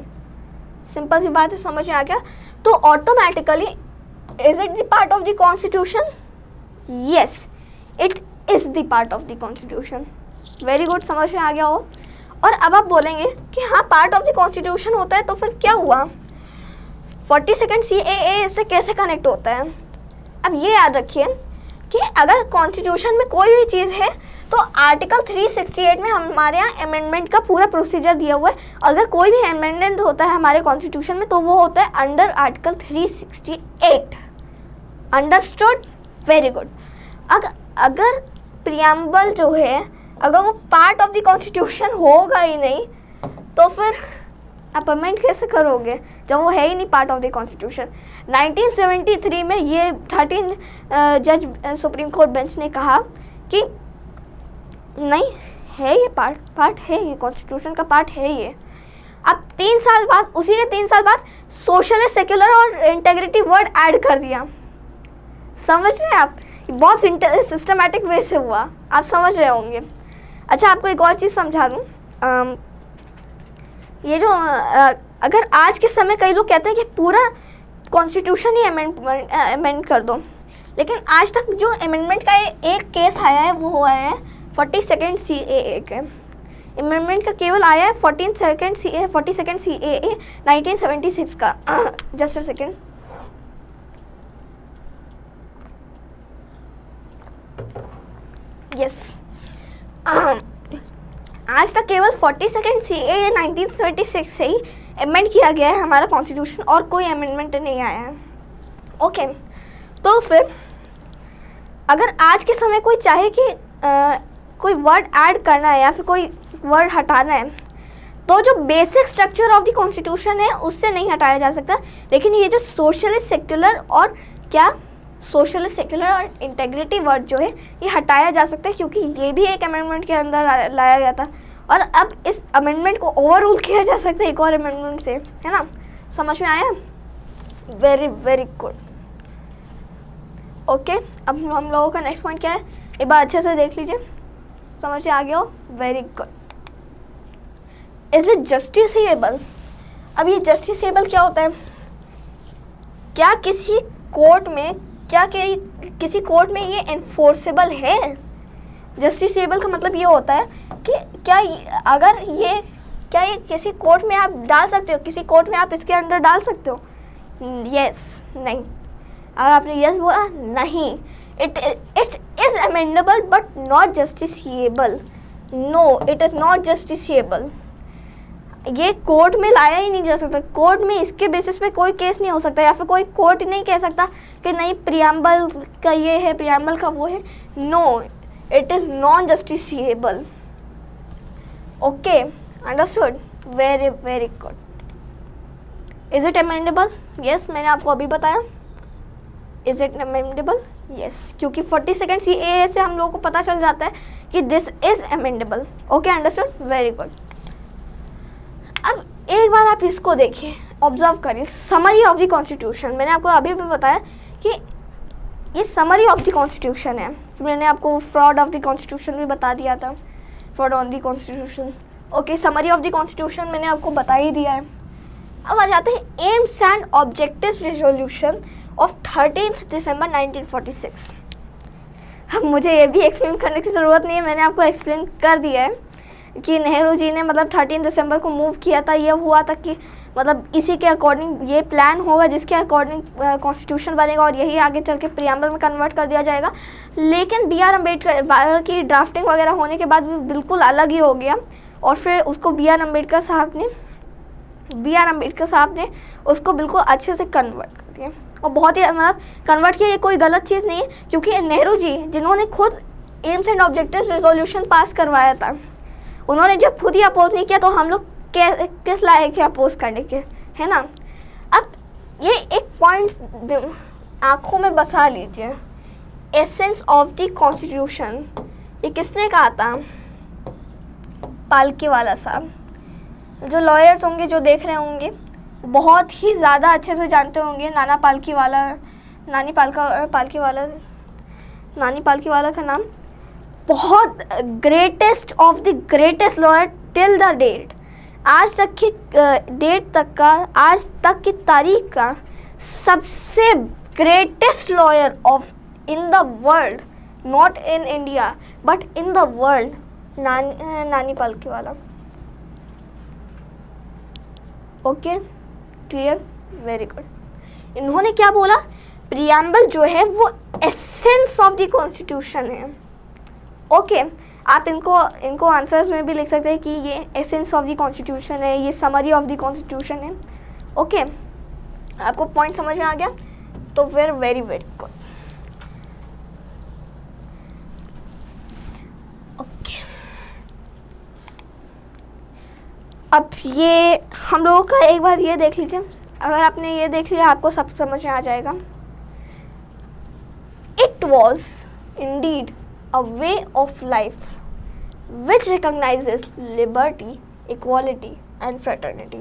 Simple सी बात है, समझ में आ गया? तो automatically is it the part of the constitution? Yes, it is the part of the constitution. Very good, समझ में आ गया हो। और अब आप बोलेंगे कि हाँ पार्ट ऑफ द कॉन्स्टिट्यूशन होता है, तो फिर क्या हुआ? 42nd CAA इससे कैसे कनेक्ट होता है? अब ये याद रखिए कि अगर कॉन्स्टिट्यूशन में कोई भी चीज़ है तो आर्टिकल 368 में हमारे यहाँ अमेंडमेंट का पूरा प्रोसीजर दिया हुआ है। अगर कोई भी अमेंडमेंट होता है हमारे कॉन्स्टिट्यूशन में तो वो होता है under article 368। Understood? Very good. अगर प्रियम्बल जो है, अगर वो पार्ट ऑफ द कॉन्स्टिट्यूशन होगा ही नहीं तो फिर आप अमेंड कैसे करोगे जब वो है ही नहीं पार्ट ऑफ द कॉन्स्टिट्यूशन? 1973 में ये 13 जज सुप्रीम कोर्ट बेंच ने कहा कि नहीं है, ये पार्ट है, ये कॉन्स्टिट्यूशन का पार्ट है ये। अब 3 साल बाद, उसी के 3 साल बाद सोशलिस्ट, सेक्युलर और इंटेग्रिटी वर्ड ऐड कर दिया। समझ रहे हैं आप? बहुत सिस्टमैटिक वे से हुआ, आप समझ रहे होंगे। अच्छा, आपको एक और चीज़ समझा दूँ। ये जो अगर आज के समय कई लोग कहते हैं कि पूरा कॉन्स्टिट्यूशन ही अमेंड कर दो, लेकिन आज तक जो अमेंडमेंट का एक केस आया है वो हुआ है 42nd CAA के। अमेंडमेंट का केवल आया है 42nd CAA 1976 का। जस्ट अ सेकेंड, यस, आज तक केवल 42nd CAA 1976 से ही अमेंड किया गया है हमारा कॉन्स्टिट्यूशन, और कोई अमेंडमेंट नहीं आया है। ओके, तो फिर अगर आज के समय कोई चाहे कि कोई वर्ड ऐड करना है या फिर कोई वर्ड हटाना है, तो जो basic structure of the constitution है उससे नहीं हटाया जा सकता। लेकिन ये जो सोशलिस्ट, सेक्युलर और इंटेग्रिटी वर्ड जो है ये हटाया जा सकता है, क्योंकि ये भी एक अमेंडमेंट के अंदर लाया गया था, और अब इस अमेंडमेंट को ओवररूल किया जा सकता है एक और अमेंडमेंट से, है ना? समझ में आया? Very very good. ओके, अब हम लोगों का नेक्स्ट पॉइंट क्या है, एक बार अच्छे से देख लीजिए, समझ में आ गया हो? Very good. Is it justiciable? अब ये जस्टिसेबल क्या होता है? क्या किसी कोर्ट में ये एनफोर्सेबल है? जस्टिसेबल का मतलब ये होता है कि क्या अगर ये क्या ये किसी कोर्ट में आप डाल सकते हो? किसी कोर्ट में आप इसके अंदर डाल सकते हो? यस, नहीं। अगर आपने यस बोला, नहीं। It is amendable but not justiciable. No, it is not justiciable. ये कोर्ट में लाया ही नहीं जा सकता। कोर्ट में इसके बेसिस पे कोई केस नहीं हो सकता, या फिर कोई कोर्ट नहीं कह सकता कि नहीं प्रियम्बल का ये है, प्रियम्बल का वो है। No, it is non justiciable. Okay, understood? Very very good. Is it amendable? Yes, मैंने आपको अभी बताया। Is it amendable? यस, क्योंकि 42 CAA से हम लोगों को पता चल जाता है कि this is amendable. Okay, understood? Very good. अब एक बार आप इसको देखिए, ऑब्जर्व करिए, समरी ऑफ द कॉन्स्टिट्यूशन। मैंने आपको अभी भी बताया कि ये समरी ऑफ द कॉन्स्टिट्यूशन है। फिर मैंने आपको फ्रॉड ऑफ द कॉन्स्टिट्यूशन भी बता दिया था, fraud on the constitution. Okay, summary of the constitution मैंने आपको बता ही दिया है। अब आ जाते हैं AIIMS and objectives resolution of 13 दिसंबर 1946। अब मुझे ये भी एक्सप्लेन करने की ज़रूरत नहीं है, मैंने आपको एक्सप्लेन कर दिया है कि नेहरू जी ने मतलब 13 दिसंबर को मूव किया था। ये हुआ था कि मतलब इसी के अकॉर्डिंग ये प्लान होगा जिसके अकॉर्डिंग कॉन्स्टिट्यूशन बनेगा और यही आगे चल के प्रियम्बल में कन्वर्ट कर दिया जाएगा। लेकिन BR अम्बेडकर की ड्राफ्टिंग वगैरह होने के बाद वो बिल्कुल अलग ही हो गया और फिर उसको BR अम्बेडकर साहब ने उसको बिल्कुल अच्छे से कन्वर्ट कर दिया। और बहुत ही मतलब कन्वर्ट किया, ये कोई गलत चीज़ नहीं है, क्योंकि नेहरू जी जिन्होंने खुद AIIMS and objectives resolution pass करवाया था, उन्होंने जब खुद ही अपोज नहीं किया तो हम लोग किस लायक है अपोज करने के, है ना। अब ये एक पॉइंट आँखों में बसा लीजिए, एसेंस ऑफ द कॉन्स्टिट्यूशन। ये किसने कहा था? पालकीवाला साहब। जो लॉयर्स होंगे, जो देख रहे होंगे, बहुत ही ज़्यादा अच्छे से जानते होंगे नानी पालकीवाला का नाम। बहुत greatest of the greatest lawyer till the date, आज तक की तारीख का सबसे greatest lawyer of in the world, not in India but in the world, Nani Palkhivala. Okay, clear? Very good. इन्होंने क्या बोला? प्रियम्बल जो है वो एसेंस ऑफ द कॉन्स्टिट्यूशन है। ओके, आप इनको आंसर्स में भी लिख सकते हैं कि ये एसेंस ऑफ द कॉन्स्टिट्यूशन है, ये समरी ऑफ द कॉन्स्टिट्यूशन है। ओके, आपको पॉइंट समझ में आ गया? तो फिर वेरी वेरी गुड। ओके, अब ये हम लोगों का एक बार ये देख लीजिए। अगर आपने ये देख लिया आपको सब समझ में आ जाएगा। It was Indeed a way of life which recognizes liberty, equality and fraternity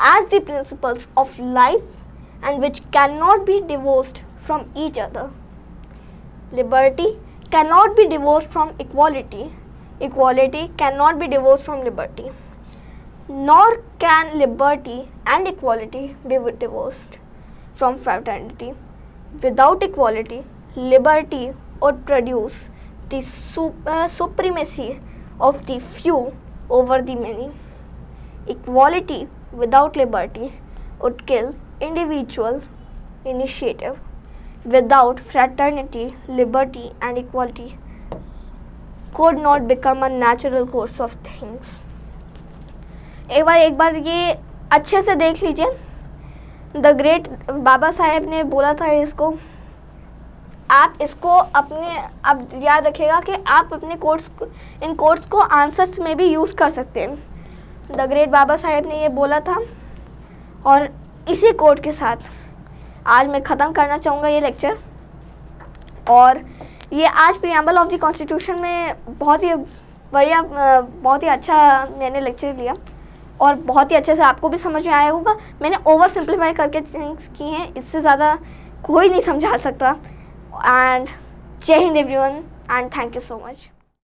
as the principles of life and which cannot be divorced from each other. Liberty cannot be divorced from equality. Equality cannot be divorced from liberty. Nor can liberty and equality be divorced from fraternity. Without equality, liberty would produce the supremacy of the few over the many. Equality without liberty would kill individual initiative. Without fraternity, liberty and equality could not become a natural course of things. एक बार ये अच्छे से देख लीजिए। The great Baba Saheb ने बोला था इसको। आप इसको अब याद रखिएगा कि आप अपने इन कोर्स को आंसर्स में भी यूज़ कर सकते हैं। द ग्रेट बाबा साहेब ने ये बोला था और इसी कोट के साथ आज मैं ख़त्म करना चाहूँगा ये लेक्चर। और ये आज प्रियम्बल ऑफ द कॉन्स्टिट्यूशन में बहुत ही बढ़िया, बहुत ही अच्छा मैंने लेक्चर लिया और बहुत ही अच्छे से आपको भी समझ में आया होगा। मैंने ओवर सिंप्लीफाई करके थिंग्स की हैं, इससे ज़्यादा कोई नहीं समझा सकता। And Jai Hind everyone, and thank you so much.